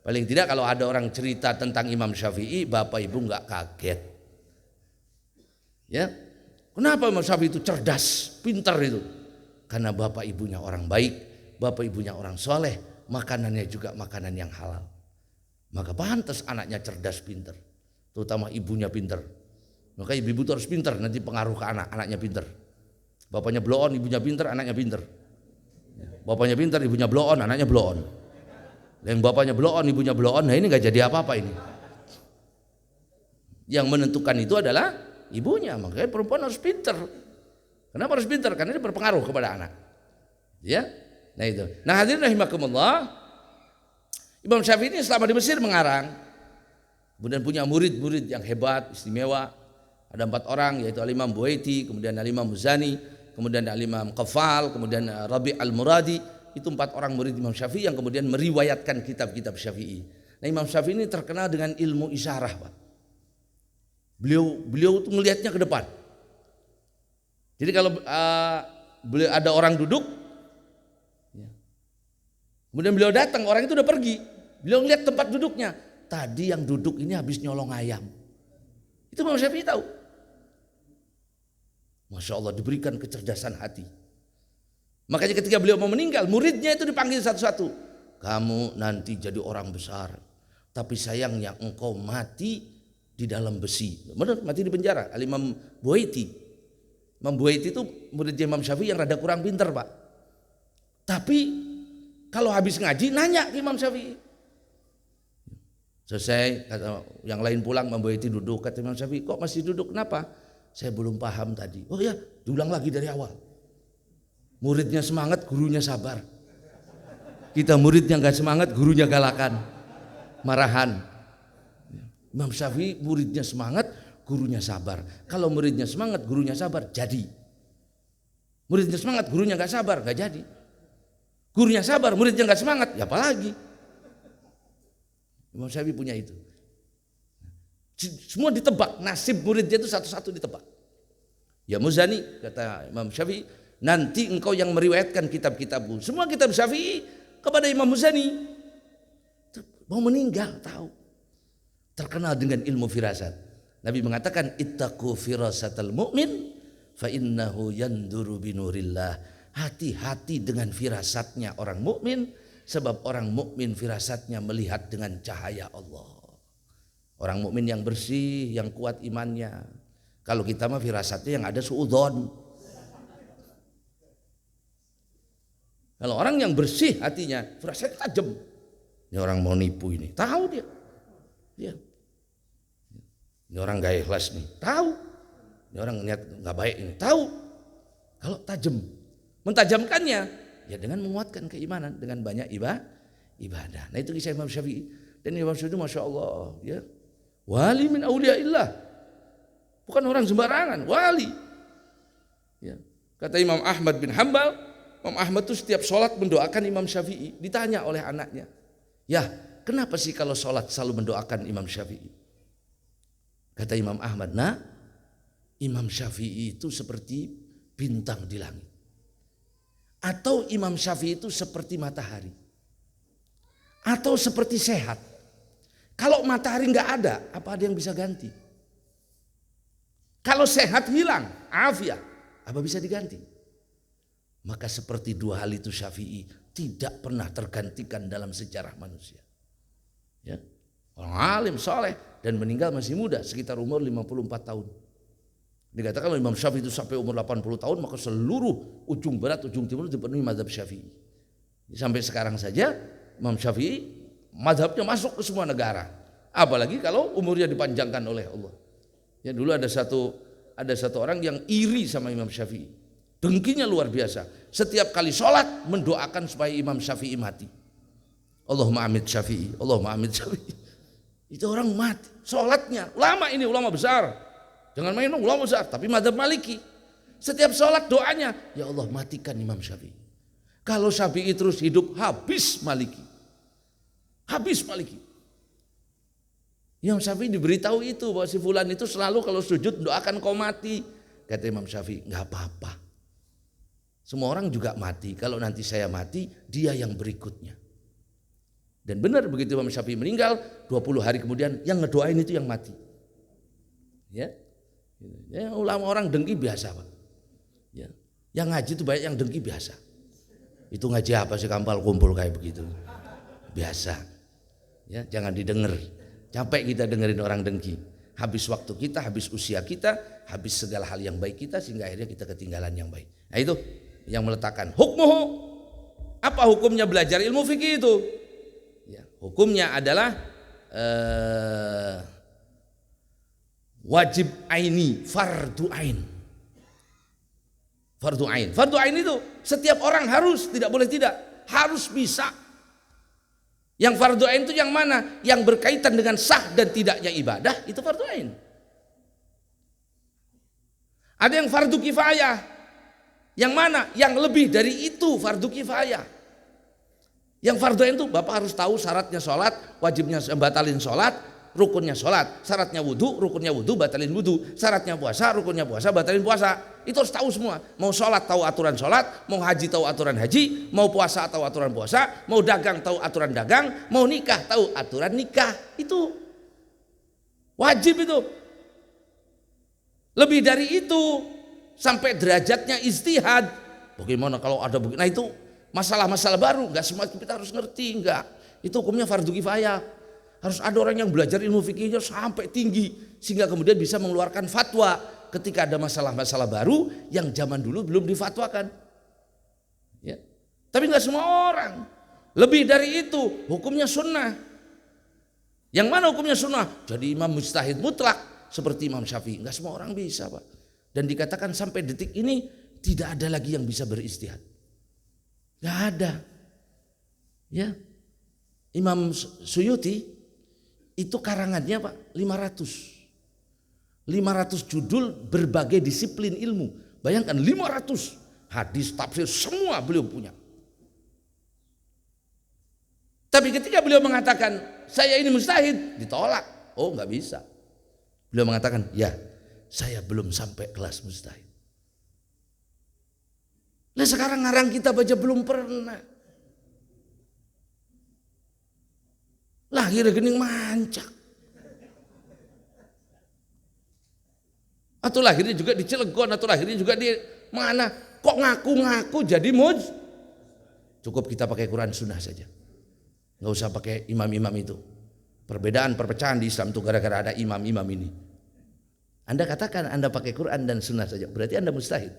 B: Paling tidak kalau ada orang cerita tentang Imam Syafi'i, bapak ibu nggak kaget. Ya, kenapa Imam Syafi'i itu cerdas, pintar itu? Karena bapak ibunya orang baik, bapak ibunya orang soleh, makanannya juga makanan yang halal. Maka pantas anaknya cerdas, pintar, terutama ibunya pintar. Maka ibu itu harus pintar, nanti pengaruh ke anak, anaknya pintar. Bapaknya blow on, ibunya pintar, anaknya pintar. Bapaknya pintar, ibunya blow on, anaknya blow on. Yang bapaknya blow on, ibunya blow on, nah ini gak jadi apa-apa ini. Yang menentukan itu adalah ibunya, makanya perempuan harus pintar. Kenapa harus pintar? Karena ini berpengaruh kepada anak. Ya, nah itu. Nah hadirin rahimakumullah, Imam Syafi'i ini selama di Mesir mengarang, kemudian punya murid-murid yang hebat, istimewa. Ada 4 orang, yaitu Al-Imam Buaiti, kemudian Al-Imam Muzani, kemudian Al-Imam Qafal, kemudian Rabi' Al-Muradi. Itu 4 orang murid Imam Syafi'i yang kemudian meriwayatkan kitab-kitab Syafi'i. Nah Imam Syafi'i ini terkenal dengan ilmu isyarah Pak. Beliau itu melihatnya ke depan. Jadi kalau beliau ada orang duduk, kemudian beliau datang, orang itu udah pergi. Beliau lihat tempat duduknya. Tadi yang duduk ini habis nyolong ayam. Itu Imam Syafi'i tahu. Masya Allah, diberikan kecerdasan hati. Makanya ketika beliau mau meninggal, muridnya itu dipanggil satu-satu. Kamu nanti jadi orang besar, tapi sayangnya engkau mati di dalam besi. Benar, mati di penjara. Al-Imam Buaiti. Imam Buaiti itu muridnya Imam Syafi'i yang rada kurang pintar Pak. Tapi kalau habis ngaji nanya ke Imam Syafi'i. Selesai, kata yang lain pulang, Imam Buaiti duduk. Kata Imam Syafi'i, kok masih duduk? Kenapa? Saya belum paham tadi. Oh ya, diulang lagi dari awal. Muridnya semangat, gurunya sabar. Kita muridnya gak semangat, gurunya galakan, marahan. Imam Syafi'i muridnya semangat, gurunya sabar. Kalau muridnya semangat, gurunya sabar, jadi. Muridnya semangat, gurunya gak sabar, gak jadi. Gurunya sabar, muridnya gak semangat, ya apalagi. Imam Syafi'i punya itu. Semua ditebak, nasib muridnya itu satu-satu ditebak. Ya Muzani, kata Imam Syafi'i, nanti engkau yang meriwayatkan kitab-kitabmu. Semua kitab Syafi'i kepada Imam Muzani. Mau meninggal, tahu. Terkenal dengan ilmu firasat. Nabi mengatakan, ittaqu firasatal mu'min fa innahu yanduru binurillah. Hati-hati dengan firasatnya orang mukmin, sebab orang mukmin firasatnya melihat dengan cahaya Allah. Orang mukmin yang bersih, yang kuat imannya. Kalau kita mah firasatnya yang ada suudzon. Kalau orang yang bersih hatinya, firasatnya tajam. Ini orang mau nipu ini, tahu dia. Ini orang gak ikhlas nih, tahu. Ini orang niat gak baik ini, tahu. Kalau tajam, mentajamkannya ya dengan menguatkan keimanan, dengan banyak ibadah. Nah itu kisah Imam Syafi'i. Dan Imam Syafi'i Masya Allah, ya, wali min awliyaillah, bukan orang sembarangan, wali. Ya. Kata Imam Ahmad bin Hanbal, Imam Ahmad itu setiap sholat mendoakan Imam Syafi'i. Ditanya oleh anaknya, ya kenapa sih kalau sholat selalu mendoakan Imam Syafi'i? Kata Imam Ahmad, nah Imam Syafi'i itu seperti bintang di langit. Atau Imam Syafi'i itu seperti matahari. Atau seperti sehat. Kalau matahari nggak ada, apa ada yang bisa ganti? Kalau sehat hilang, afiat, apa bisa diganti? Maka seperti 2 hal itu Syafi'i tidak pernah tergantikan dalam sejarah manusia. Ya. Orang alim, soleh, dan meninggal masih muda, sekitar umur 54 tahun. Dikatakan kalau Imam Syafi'i itu sampai umur 80 tahun, maka seluruh ujung barat, ujung timur dipenuhi mazhab Syafi'i. Sampai sekarang saja Imam Syafi'i mazhabnya masuk ke semua negara. Apalagi kalau umurnya dipanjangkan oleh Allah. Ya dulu ada satu orang yang iri sama Imam Syafi'i. Dengkinya luar biasa. Setiap kali sholat mendoakan supaya Imam Syafi'i mati. Allahumma amit Syafi'i, Allahumma amit Syafi'i. Itu orang mati. Sholatnya, ulama ini ulama besar. Jangan main ulama besar, tapi mazhab Maliki. Setiap sholat doanya, ya Allah matikan Imam Syafi'i. Kalau Syafi'i terus hidup, habis Maliki. Habis Maliki. Imam Syafi'i diberitahu itu bahwa si fulan itu selalu kalau sujud doakan kau mati. Kata Imam Syafi'i, nggak apa-apa. Semua orang juga mati. Kalau nanti saya mati, dia yang berikutnya. Dan benar begitu Imam Syafi'i meninggal, 20 hari kemudian yang ngedoain itu yang mati. Ya, ulama orang dengki biasa Pak. Ya. Yang ngaji itu banyak yang dengki biasa. Itu ngaji apa sih kampal kumpul kayak begitu. Biasa. Ya, jangan didengar. Capek kita dengerin orang dengki. Habis waktu kita, habis usia kita, habis segala hal yang baik kita sehingga akhirnya kita ketinggalan yang baik. Nah itu yang meletakkan hukmuhu. Apa hukumnya belajar ilmu fikih itu? Ya, hukumnya adalah wajib aini, fardu ain. Fardu ain. Fardu ain itu setiap orang harus, tidak boleh tidak, harus bisa. Yang fardu ain itu yang mana? Yang berkaitan dengan sah dan tidaknya ibadah, itu fardu ain. Ada yang fardu kifayah. Yang mana? Yang lebih dari itu fardu kifayah. Yang fardu ain itu Bapak harus tahu syaratnya sholat, wajibnya batalin sholat, rukunnya sholat, syaratnya wudhu, rukunnya wudhu, batalin wudhu, syaratnya puasa, rukunnya puasa, batalin puasa. Itu harus tahu semua. Mau sholat tahu aturan sholat, mau haji tahu aturan haji, mau puasa tahu aturan puasa, mau dagang tahu aturan dagang, mau nikah tahu aturan nikah. Itu wajib itu. Lebih dari itu sampai derajatnya ijtihad. Bagaimana kalau ada begini? Nah itu masalah-masalah baru. Enggak semua kita harus ngerti, enggak. Itu hukumnya fardu kifayah. Harus ada orang yang belajar ilmu fikihnya sampai tinggi sehingga kemudian bisa mengeluarkan fatwa ketika ada masalah-masalah baru yang zaman dulu belum difatwakan. Ya. Tapi nggak semua orang. Lebih dari itu hukumnya sunnah. Yang mana hukumnya sunnah? Jadi imam mujtahid mutlak seperti Imam Syafi'i. Nggak semua orang bisa Pak. Dan dikatakan sampai detik ini tidak ada lagi yang bisa beristihad. Nggak ada. Ya. Imam Suyuti itu karangannya Pak 500 judul berbagai disiplin ilmu. Bayangkan 500 hadis, tafsir semua beliau punya. Tapi ketika beliau mengatakan saya ini mujtahid, ditolak. Oh nggak bisa. Beliau mengatakan ya saya belum sampai kelas mujtahid. Nah sekarang ngarang kita baca belum pernah. Lahir gening mancak. Atau lahirnya juga di Cilegon, atau lahirnya juga di mana? Kok ngaku-ngaku jadi Cukup kita pakai Quran sunnah saja. Nggak usah pakai imam-imam itu. Perbedaan perpecahan di Islam itu gara-gara ada imam-imam ini. Anda katakan Anda pakai Quran dan sunnah saja, berarti Anda mujtahid.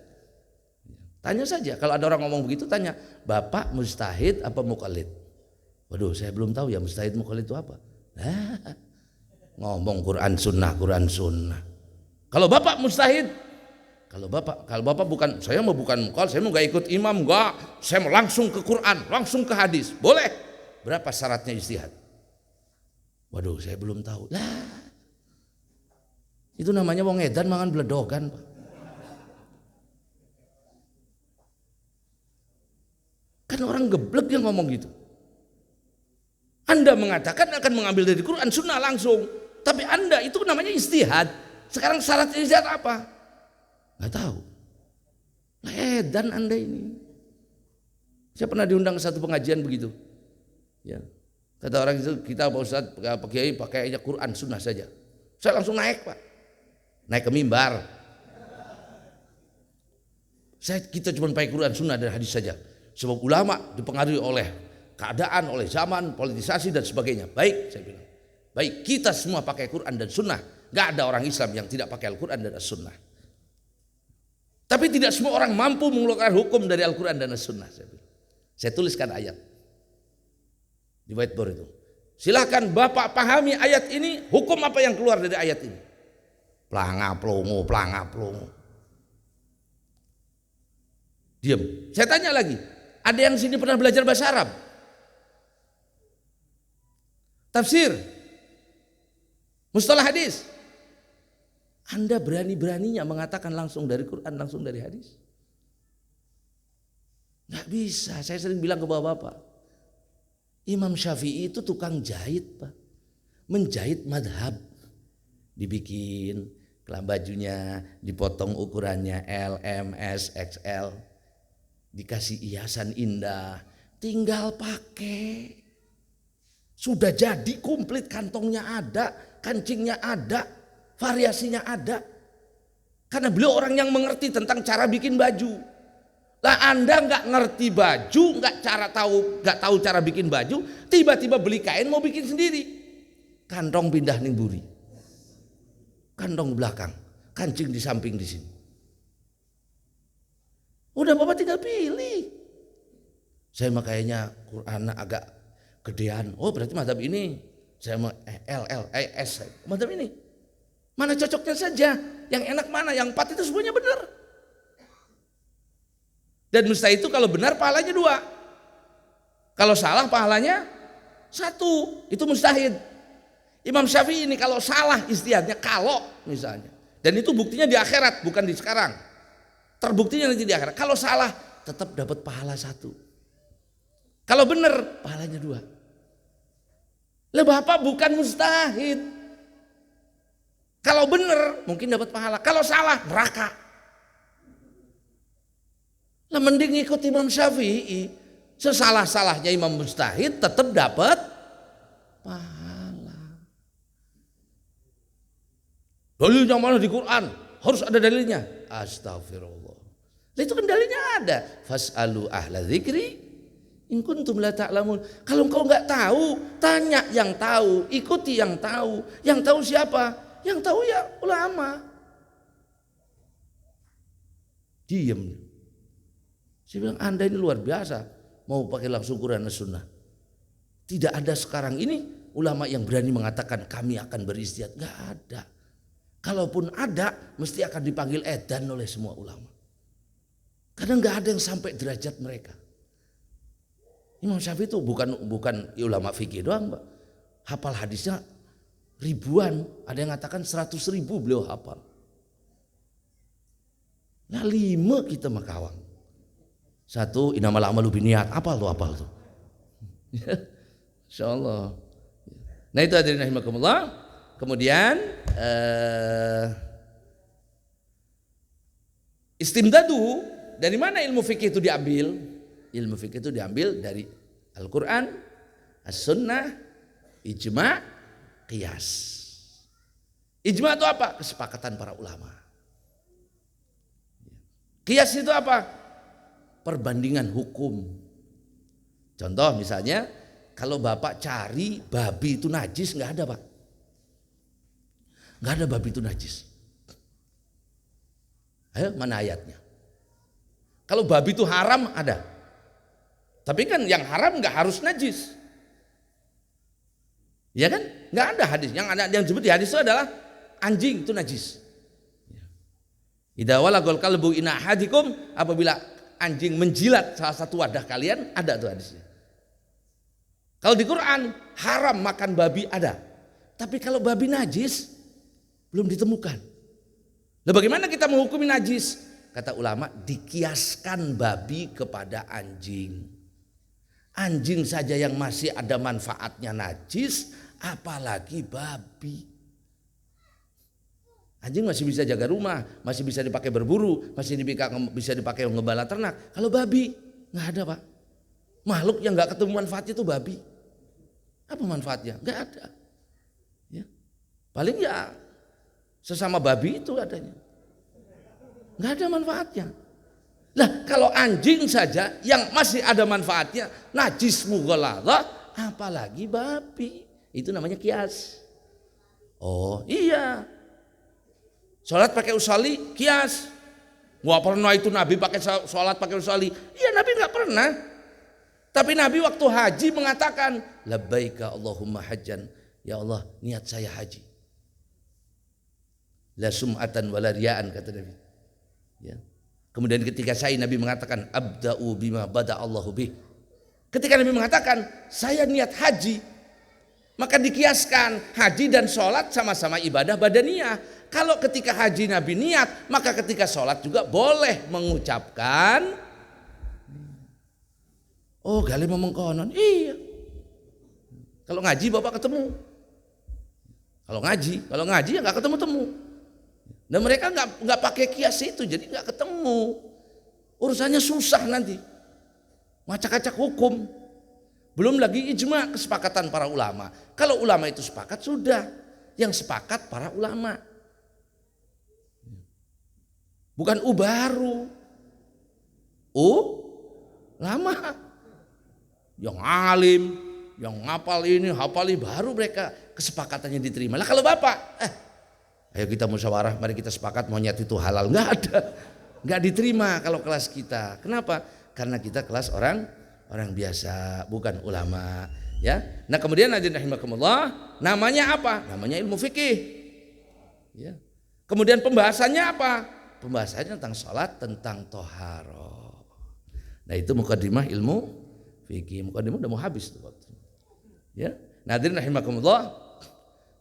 B: Tanya saja, kalau ada orang ngomong begitu tanya, Bapak mujtahid apa muqallid? Waduh, saya belum tahu ya mujtahid muqallid itu apa. Ngomong Quran sunnah. Kalau Bapak mujtahid, kalau Bapak bukan, saya mau bukan muqallid, saya mau nggak ikut imam, nggak, saya mau langsung ke Quran, langsung ke hadis, boleh. Berapa syaratnya ijtihad? Waduh, saya belum tahu. Lah, itu namanya wong edan mangan bledogan, Pak. Kan orang geblek yang ngomong gitu. Anda mengatakan akan mengambil dari Quran sunnah langsung, tapi Anda itu namanya ijtihad. Sekarang syarat ijtihad apa? Nggak tahu. Edan Anda ini. Saya pernah diundang ke satu pengajian begitu. Ya. Kata orang itu, kita Pak Ustadz, Pak Kiai pakai aja Quran sunnah saja. Saya langsung naik Pak. Naik ke mimbar. Kita cuma pakai Quran sunnah dan hadis saja. Sebab ulama dipengaruhi oleh keadaan, oleh zaman, politisasi dan sebagainya. Baik, saya bilang. Baik, kita semua pakai Quran dan sunnah. Gak ada orang Islam yang tidak pakai Al-Quran dan As-Sunnah. Tapi tidak semua orang mampu mengeluarkan hukum dari Al-Quran dan As-Sunnah. Saya tuliskan ayat di whiteboard itu. Silakan Bapak pahami ayat ini, hukum apa yang keluar dari ayat ini. Planga plongo. Diam. Saya tanya lagi, ada yang sini pernah belajar bahasa Arab? Tafsir, mustalah hadis. Anda berani-beraninya mengatakan langsung dari Quran, langsung dari hadis? Nggak bisa. Saya sering bilang ke bapak-bapak, Imam Syafi'i itu tukang jahit Pak. menjahit madhab, dibikin bajunya, dipotong ukurannya L, M, S, XL, dikasih hiasan indah, tinggal pakai. Sudah jadi komplit, kantongnya ada, kancingnya ada, variasinya ada. Karena beliau orang yang mengerti tentang cara bikin baju. Lah Anda nggak ngerti baju, nggak tahu cara bikin baju, tiba-tiba beli kain mau bikin sendiri. Kantong pindah ning buri. Kantong belakang, kancing di samping di sini. Udah Bapak tinggal pilih. Saya mah kayaknya Quran agak gedean. Oh berarti mazhab ini. Saya mah L, S. Mazhab ini. Mana cocoknya saja. Yang enak mana, yang 4 itu semuanya benar. Dan mustahid itu kalau benar pahalanya 2. Kalau salah pahalanya 1. Itu mustahid. Imam Syafi'i ini kalau salah istihadnya, kalau misalnya. Dan itu buktinya di akhirat, bukan di sekarang. Terbuktinya nanti di akhirat. Kalau salah tetap dapat pahala 1. Kalau benar pahalanya 2. Lah Bapak bukan mustahid. Kalau benar mungkin dapat pahala. Kalau salah neraka. Lah mending ikut Imam Syafi'i. Sesalah-salahnya Imam Mustahid tetap dapat pahala. Dalilnya mana di Quran? Harus ada dalilnya. Astagfirullah. Lah itu kan dalilnya ada. Fas'alu ahla dzikri in kuntum la ta'lamun. Kalau engkau enggak tahu, tanya yang tahu, ikuti yang tahu. Yang tahu siapa? Yang tahu ya ulama. Diam. Saya bilang Anda ini luar biasa mau pakai langsung Quran dan Sunnah. Tidak ada sekarang ini ulama yang berani mengatakan kami akan beristihad. Gak ada. Kalaupun ada mesti akan dipanggil edan oleh semua ulama. Karena gak ada yang sampai derajat mereka. Imam Syafi'i itu bukan ulama fikih doang, Mbak. Hafal hadisnya ribuan. Ada yang mengatakan 100.000 beliau hafal. Nah 5 kita mah kawang. 1 innamal a'malu binniyat. Apal tuh. Insyaallah. Nah itu hadirin rahimakumullah. Kemudian istimdadu, dari mana ilmu fikih itu diambil? Ilmu fikih itu diambil dari Al-Qur'an, As-Sunnah, ijma', qiyas. Ijma' itu apa? Kesepakatan para ulama. Qiyas itu apa? Perbandingan hukum. Contoh misalnya kalau Bapak cari babi itu najis, nggak ada Pak. Nggak ada babi itu najis. Ayo mana ayatnya? Kalau babi itu haram ada. Tapi kan yang haram nggak harus najis. Ya kan? Nggak ada hadis. Yang disebut di hadis itu adalah anjing itu najis. Idza walagol kalbu ina ahadikum, apabila anjing menjilat salah satu wadah kalian, ada tuh hadisnya. Kalau di Quran haram makan babi ada. Tapi kalau babi najis belum ditemukan. Nah bagaimana kita menghukumi najis? Kata ulama dikiaskan babi kepada anjing. Anjing saja yang masih ada manfaatnya najis, apalagi babi. Anjing masih bisa jaga rumah, masih bisa dipakai berburu, masih bisa dipakai ngembala ternak. Kalau babi nggak ada Pak. Makhluk yang nggak ketemu manfaatnya itu babi. Apa manfaatnya? Nggak ada. Ya. Paling ya sesama babi itu adanya. Nggak ada manfaatnya. Lah kalau anjing saja yang masih ada manfaatnya, najis mughaladhah, apalagi babi. Itu namanya kias. Oh iya. Sholat pakai usali, kias. Nggak pernah itu Nabi pakai sholat pakai usali. Iya Nabi nggak pernah. Tapi Nabi waktu haji mengatakan, labbaika Allahumma hajjan. Ya Allah niat saya haji. La sum'atan wala riya'an kata Nabi. Ya. Kemudian ketika saya Nabi mengatakan abda'u bima bada Allahu bih. Ketika Nabi mengatakan saya niat haji, maka dikiaskan haji dan sholat sama-sama ibadah badaniyah. Kalau ketika haji Nabi niat, maka ketika sholat juga boleh mengucapkan oh gali mengkonon. Iya. Kalau ngaji Bapak ketemu Kalau ngaji ya nggak ketemu-temu. Dan mereka nggak pakai kias itu, jadi nggak ketemu. Urusannya susah nanti. Ngacak-ngacak hukum. Belum lagi ijma, kesepakatan para ulama. Kalau ulama itu sepakat sudah, yang sepakat para ulama. Bukan baru. Lama. Yang alim, yang ngapal ini, hafal ini, baru mereka kesepakatannya diterima. Lah kalau bapak, ayo kita musyawarah, mari kita sepakat monyet itu halal. Nggak ada, nggak diterima kalau kelas kita. Kenapa? Karena kita kelas orang biasa, bukan ulama. Ya. Nah kemudian hadirin rahimakumullah, namanya apa? Namanya ilmu fikih. Ya. Kemudian pembahasannya apa? Pembahasannya tentang sholat, tentang toharoh. Nah itu mukadimah ilmu fikih. Mukadimah udah mau habis tuh waktu. Ya. Nah hadirin rahimakumullah,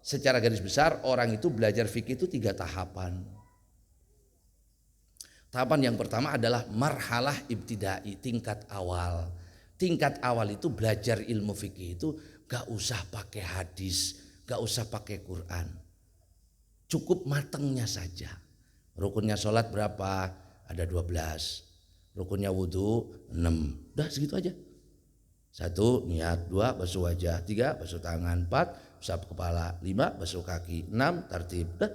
B: secara garis besar orang itu belajar fikih itu 3 tahapan. Tahapan yang pertama adalah marhalah ibtidai, tingkat awal. Tingkat awal itu belajar ilmu fikih itu gak usah pakai hadis, gak usah pakai Quran. Cukup matengnya saja. Rukunnya sholat berapa? Ada 12. Rukunnya wudhu 6. Udah segitu aja. 1 niat, 2 basuh wajah, 3 basuh tangan, 4 usap kepala, 5 basuh kaki, 6 tartib. Udah.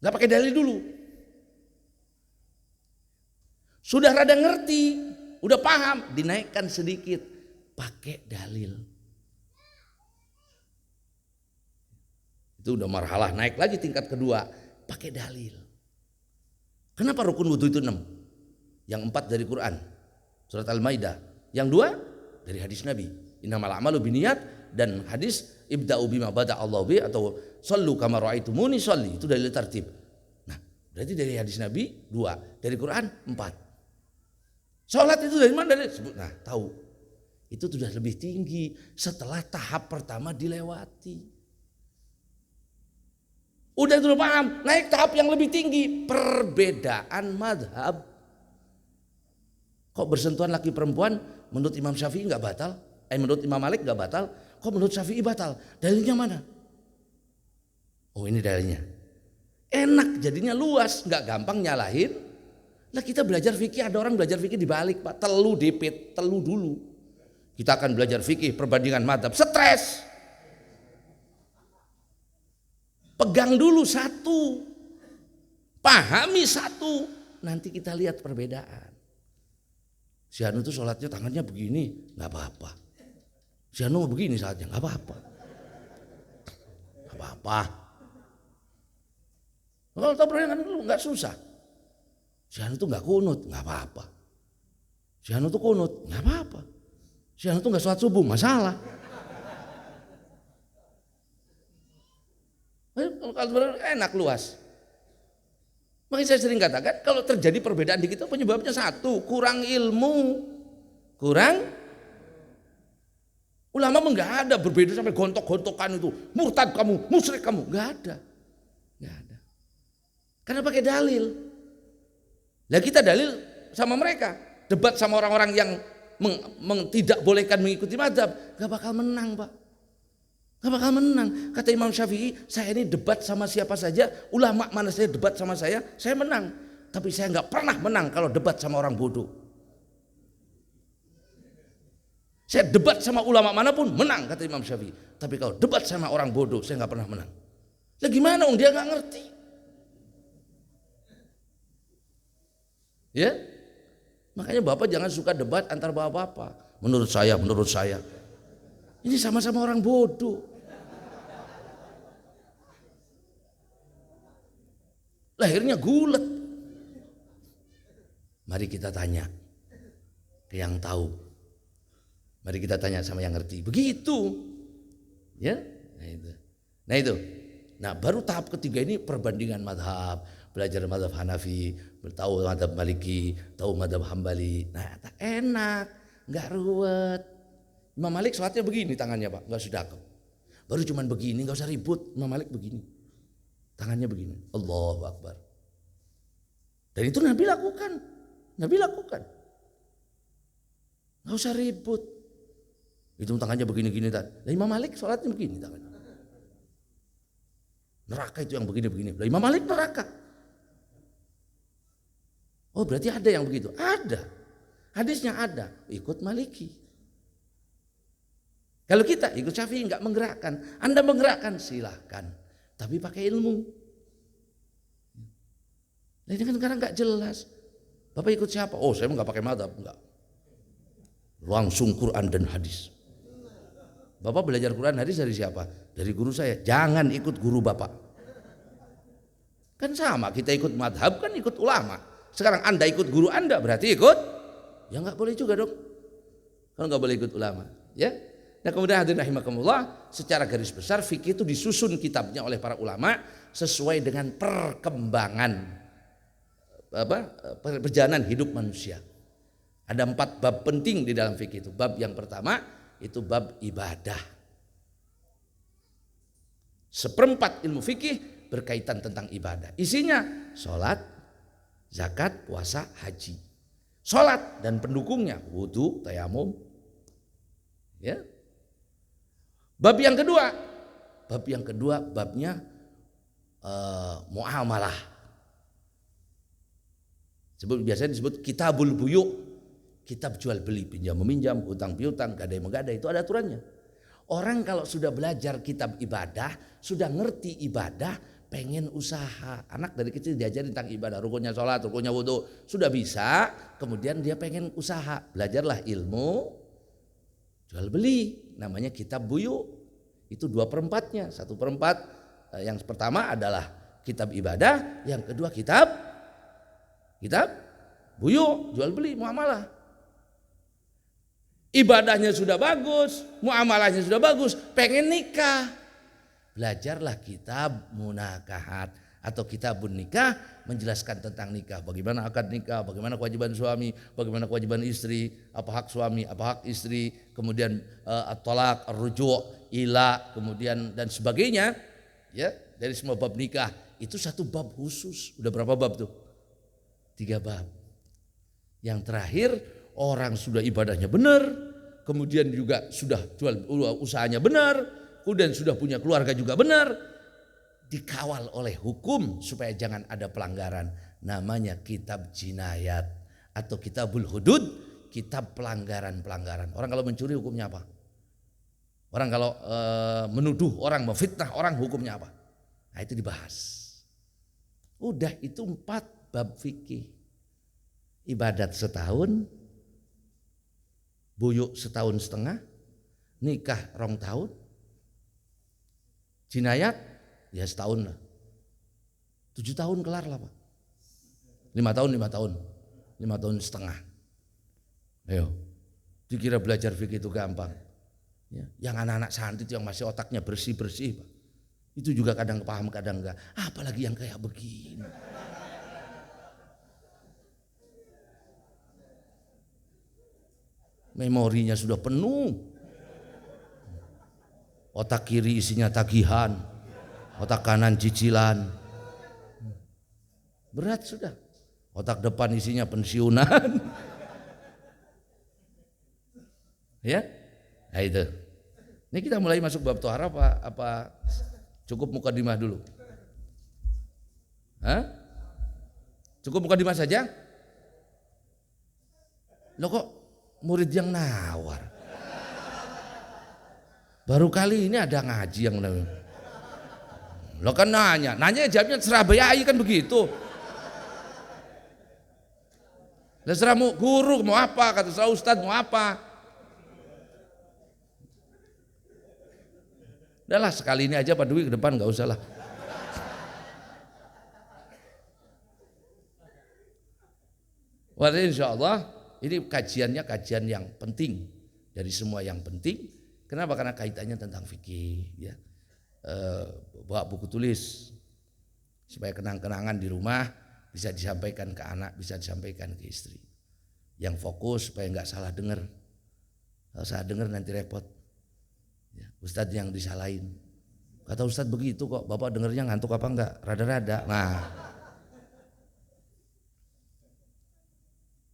B: Gak pakai dalil dulu. Sudah rada ngerti, udah paham, dinaikkan sedikit, pakai dalil. Itu udah marhalah, naik lagi tingkat kedua, pakai dalil. Kenapa rukun wudhu itu 6? Yang 4 dari Quran, surat Al-Maidah. Yang 2 dari hadis Nabi, innamal a'malu binniyat, dan hadis ibda'u bima bada Allah bi, atau sallu kama ra'aitumuni sholli, itu dalil tertib. Nah, berarti dari hadis Nabi 2, dari Quran 4. Sholat itu dari mana? Nah tahu, itu sudah lebih tinggi setelah tahap pertama dilewati. Udah paham, naik tahap yang lebih tinggi, perbedaan madhab. Kok bersentuhan laki perempuan menurut Imam Syafi'i nggak batal? Menurut Imam Malik nggak batal? Kok menurut Syafi'i batal? Dalilnya mana? Oh ini dalilnya. Enak jadinya, luas, nggak gampang nyalahin. Lah kita belajar fikih, ada orang belajar fikih dibalik Pak, telu dulu. Kita akan belajar fikih perbandingan madhab, stres. Pegang dulu satu, pahami satu, nanti kita lihat perbedaan. Si Anu tuh sholatnya tangannya begini, nggak apa-apa. Si Anu begini saatnya, nggak apa-apa. Nggak apa-apa. Kalau tahu perbedaan dulu nggak susah. Si Anu tuh nggak kunut, nggak apa-apa. Si Anu tuh kunut, nggak apa-apa. Si Anu tuh nggak sholat subuh, masalah. Kalau enak, luas. Makanya saya sering katakan, kalau terjadi perbedaan di kita penyebabnya satu, kurang ilmu, kurang. Ulama nggak ada berbeda sampai gontok-gontokan itu, murtad kamu, musyrik kamu, nggak ada. Karena pakai dalil. Lah kita dalil sama mereka, debat sama orang-orang yang tidak bolehkan mengikuti mazhab, gak bakal menang Pak, gak bakal menang. Kata Imam Syafi'i, saya ini debat sama siapa saja, ulama mana saya debat sama saya menang. Tapi saya gak pernah menang kalau debat sama orang bodoh. Saya debat sama ulama manapun menang kata Imam Syafi'i, tapi kalau debat sama orang bodoh saya gak pernah menang. Lah gimana dia gak ngerti? Ya, makanya Bapak jangan suka debat antar bapak-bapak. Menurut saya. Ini sama-sama orang bodoh. Lahirnya gulet. Mari kita tanya ke yang tahu. Mari kita tanya sama yang ngerti. Begitu. Ya, nah itu. Nah, baru tahap ketiga ini perbandingan madhab. Belajar madhab Hanafi, tahu madhab Maliki, tahu madhab Hambali. Nah enak, nggak ruwet. Imam Malik sholatnya begini tangannya Pak, nggak sedekap. Baru cuman begini, nggak usah ribut. Imam Malik begini, tangannya begini. Allahu Akbar. Dan itu Nabi lakukan. Nggak usah ribut. Itu tangannya begini-gini. Nah, Imam Malik sholatnya begini tangannya. Neraka itu yang begini-begini. Imam Malik neraka. Oh berarti ada yang begitu? Ada. Hadisnya ada. Ikut Maliki. Kalau kita ikut Syafi'i enggak menggerakkan. Anda menggerakkan silahkan. Tapi pakai ilmu. Nah ini kan sekarang enggak jelas. Bapak ikut siapa? Oh saya enggak pakai madhab. Enggak. Langsung Quran dan hadis. Bapak belajar Quran hadis dari siapa? Dari guru saya. Jangan ikut guru bapak. Kan sama, kita ikut madhab kan ikut ulama. Sekarang Anda ikut guru Anda berarti ikut? Ya nggak boleh juga dong. Kalau nggak boleh ikut ulama, ya. Nah kemudian hadirin rahimakumullah, secara garis besar fikih itu disusun kitabnya oleh para ulama sesuai dengan perkembangan perjalanan hidup manusia. Ada 4 bab penting di dalam fikih itu. Bab yang pertama itu bab ibadah. Seperempat ilmu fikih berkaitan tentang ibadah. Isinya sholat, zakat, puasa, haji. Sholat dan pendukungnya wudu, tayamum. Ya. Bab yang kedua babnya muamalah. Biasanya disebut kitabul buyu'. Kitab jual beli, pinjam meminjam, utang piutang, gadai menggadai, itu ada aturannya. Orang kalau sudah belajar kitab ibadah, sudah ngerti ibadah, pengen usaha. Anak dari kecil diajarin tentang ibadah, rukunnya sholat, rukunnya wudu, sudah bisa, kemudian dia pengen usaha. Belajarlah ilmu jual beli, namanya kitab buyu. Itu 2/4-nya, 1/4. Yang pertama adalah kitab ibadah, yang kedua kitab buyu, jual beli, muamalah. Ibadahnya sudah bagus, muamalahnya sudah bagus, pengen nikah. Belajarlah kitab munakahat atau kitabun nikah, menjelaskan tentang nikah. Bagaimana akad nikah, bagaimana kewajiban suami, bagaimana kewajiban istri, apa hak suami, apa hak istri, kemudian at-thalaq, ar-ruju', ila, kemudian dan sebagainya. Ya, dari semua bab nikah itu 1 bab khusus. Udah berapa bab tuh? 3 bab. Yang terakhir orang sudah ibadahnya benar, kemudian juga sudah jual usahanya benar, kemudian sudah punya keluarga juga benar, dikawal oleh hukum supaya jangan ada pelanggaran. Namanya kitab jinayat atau kitabul hudud, kitab pelanggaran-pelanggaran. Orang kalau mencuri hukumnya apa? Orang kalau menuduh orang, memfitnah orang hukumnya apa? Nah itu dibahas. Udah itu 4 bab fikih. Ibadat setahun, buyuk 1,5 tahun, nikah 2 tahun, jinayat ya 1 tahun lah. 7 tahun kelar lah Pak. 5 tahun, 5 tahun setengah. Ayo, dikira belajar fikih itu gampang. Ya, yang anak-anak santri yang masih otaknya bersih-bersih Pak, itu juga kadang paham kadang enggak. Apalagi yang kayak begini. Memorinya sudah penuh. Otak kiri isinya tagihan, otak kanan cicilan. Berat sudah. Otak depan isinya pensiunan. Ya, nah itu. Ini kita mulai masuk bab tohara apa cukup mukadimah dulu? Hah? Cukup mukadimah saja? Loh kok murid yang nawar? Baru kali ini ada ngaji yang namanya. Lo kan nanya jawabnya serah bayai kan begitu. Lah serah mau guru mau apa, kata serah ustad mau apa. Udah lah sekali ini aja Pak Dwi, ke depan gak usah lah. Wah insya Allah ini kajiannya kajian yang penting dari semua yang penting. Kenapa? Karena kaitannya tentang fikih. Ya. Bawa buku tulis supaya kenang-kenangan di rumah bisa disampaikan ke anak, bisa disampaikan ke istri. Yang fokus supaya nggak salah dengar. Kalau salah dengar nanti repot. Ya, Ustadz yang disalahin. Kata Ustadz begitu kok, Bapak dengarnya ngantuk apa enggak? Rada-rada. Nah,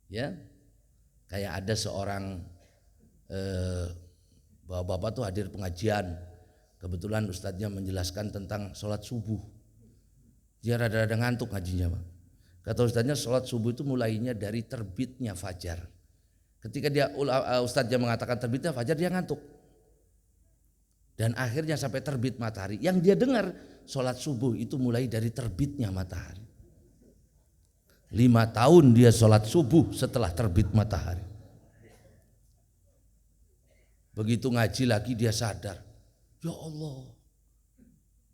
B: ya, kayak ada seorang bapak tuh hadir pengajian, Kebetulan ustadznya menjelaskan tentang sholat subuh. Dia rada-rada ngantuk ngajinya, Pak. Kata ustadznya sholat subuh itu mulainya dari terbitnya fajar. Ketika ustadznya mengatakan terbitnya fajar, dia ngantuk. Dan akhirnya sampai terbit matahari. Yang dia dengar sholat subuh itu mulai dari terbitnya matahari. 5 tahun dia sholat subuh setelah terbit matahari. Begitu ngaji lagi dia sadar, ya Allah,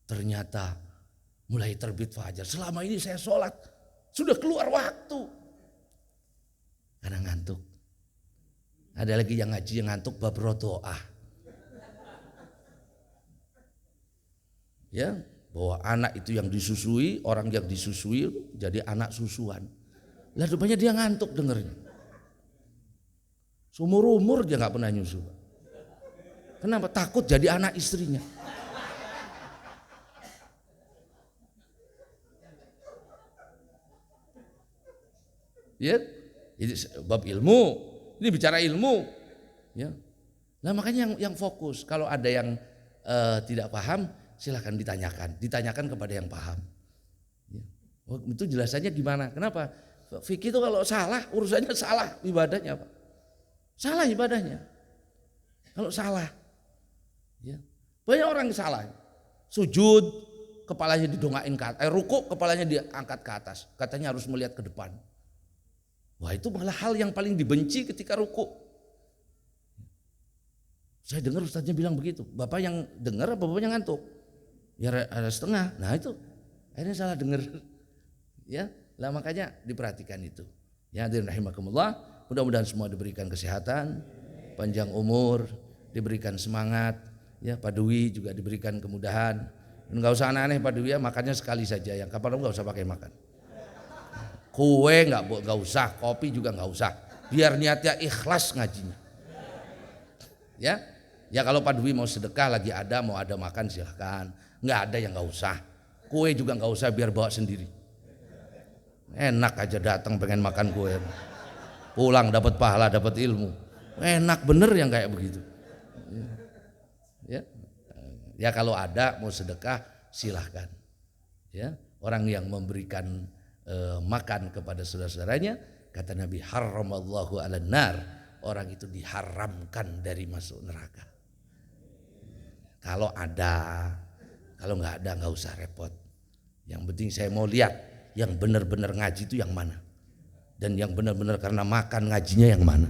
B: ternyata mulai terbit fajar. Selama ini saya sholat sudah keluar waktu karena ngantuk. Ada lagi yang ngaji yang ngantuk bab rodoah, ya, bahwa anak itu yang disusui, orang yang disusui jadi anak susuan. Lah rupanya dia ngantuk dengernya. Seumur umur dia nggak pernah nyusu. Kenapa? Takut jadi anak istrinya. Ya, ini bab ilmu, ini bicara ilmu, ya. Nah makanya yang fokus. Kalau ada yang tidak paham, silahkan ditanyakan kepada yang paham. Ya. Oh, itu jelasannya gimana? Kenapa? Fikih itu kalau salah urusannya salah ibadahnya, Pak. Salah ibadahnya. Kalau salah, ya. Banyak orang salah. Sujud, kepalanya didongain ke atas, rukuk kepalanya diangkat ke atas. Katanya harus melihat ke depan. Wah itu malah hal yang paling dibenci ketika ruku. Saya dengar ustadznya bilang begitu. Bapak yang dengar apa bapaknya ngantuk? Ya ada setengah. Nah itu akhirnya salah dengar. Ya, lah makanya diperhatikan itu. Ya hadirin rahimakumullah, mudah-mudahan semua diberikan kesehatan, panjang umur, diberikan semangat. Ya Pak Dwi juga diberikan kemudahan. Enggak usah aneh-aneh Pak Dwi ya, makannya sekali saja. Yang kapan enggak usah pakai makan. Kue nggak usah, kopi juga nggak usah, biar niatnya ikhlas ngajinya. Ya kalau Pak Dwi mau sedekah lagi ada, mau ada makan silahkan. Nggak ada yang nggak usah. Kue juga nggak usah, biar bawa sendiri. Enak aja datang pengen makan kue, pulang dapat pahala, dapat ilmu. Enak bener yang kayak begitu. Ya kalau ada mau sedekah silahkan. Ya orang yang memberikan makan kepada saudara-saudaranya, kata Nabi haramallahu 'alan nar, orang itu diharamkan dari masuk neraka. Kalau ada, kalau nggak ada nggak usah repot. Yang penting saya mau lihat yang benar-benar ngaji itu yang mana, dan yang benar-benar karena makan ngajinya yang mana.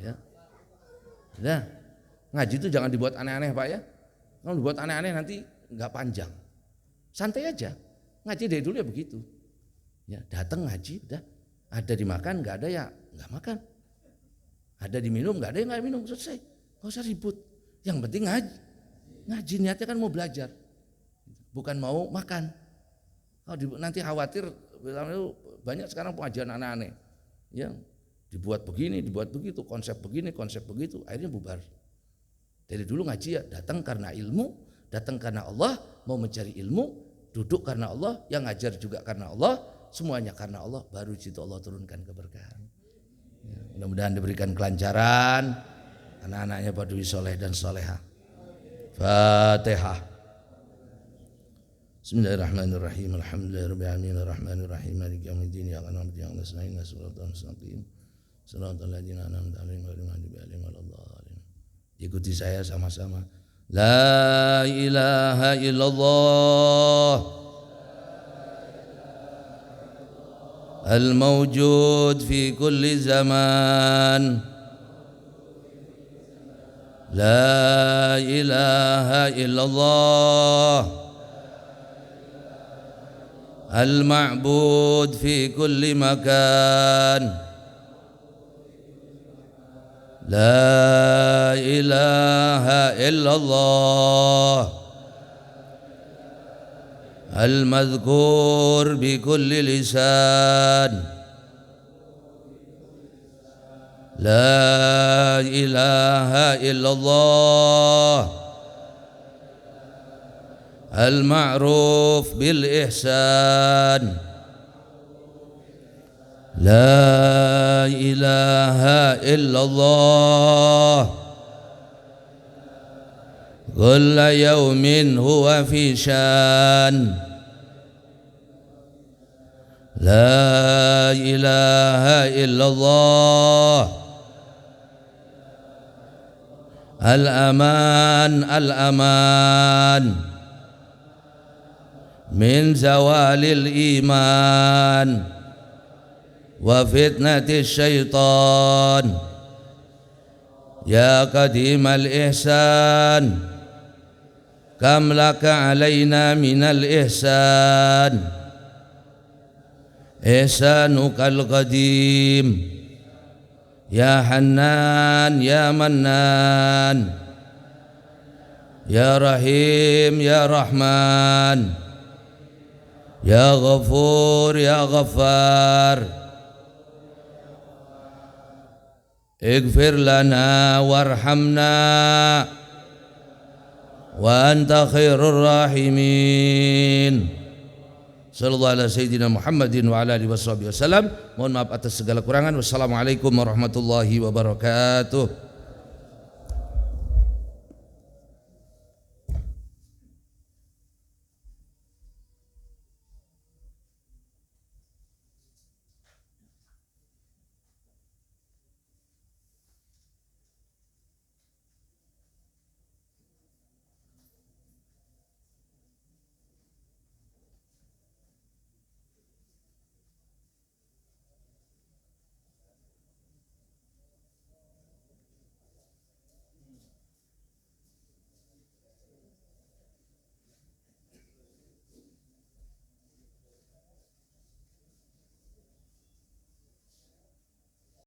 B: Ya, nah, ngaji itu jangan dibuat aneh-aneh Pak ya. Kalau dibuat aneh-aneh nanti nggak panjang. Santai aja. Ngaji dari dulu ya begitu. Ya, datang ngaji, udah. Ada dimakan, nggak ada ya nggak makan. Ada diminum, nggak ada ya nggak minum, selesai. Nggak usah ribut. Yang penting ngaji. Ngaji niatnya kan mau belajar, bukan mau makan. Kalau nanti khawatir, banyak sekarang pengajian aneh-aneh. Ya, dibuat begini, dibuat begitu, konsep begini, konsep begitu, akhirnya bubar. Dari dulu ngaji ya datang karena ilmu, datang karena Allah, mau mencari ilmu. Duduk karena Allah, yang ngajar juga karena Allah, semuanya karena Allah, baru situ Allah turunkan keberkahan. Ya, mudah-mudahan diberikan kelancaran, anak-anaknya Pak Dwi soleh dan soleha. Fatihah. Bismillahirrahmanirrahim. Alhamdulillahirabbil alamin arrahmanir rahim maliki yaumiddin iyyaka na'budu wa iyyaka nasta'in shiratal mustaqim shiratal ladzina an'amta 'alaihim ghairil maghdubi 'alaihim waladdallin. Ikuti saya sama-sama. La ilaha illallah al-mawjud fi kulli zaman. La ilaha illallah al-ma'bud fi kulli makan. La ilaha illallah al-madhkur bi kulli lisan. La ilaha illallah al-ma'ruf bil ihsan. La ilaha illallah كل يوم هو في شان لا إله إلا الله الأمان الأمان من زوال الإيمان وفتنة الشيطان يا قديم الإحسان كم لك علينا من الإحسان إحسانك القديم يا حنان يا منان يا رحيم يا رحمن يا غفور يا غفار اغفر لنا وارحمنا وأنت خير الراحمين. Sallallahu ala sayyidina Muhammadin wa ala alihi washabihi wasallam. Mohon maaf atas segala kurangan. Wassalamualaikum warahmatullahi wabarakatuh.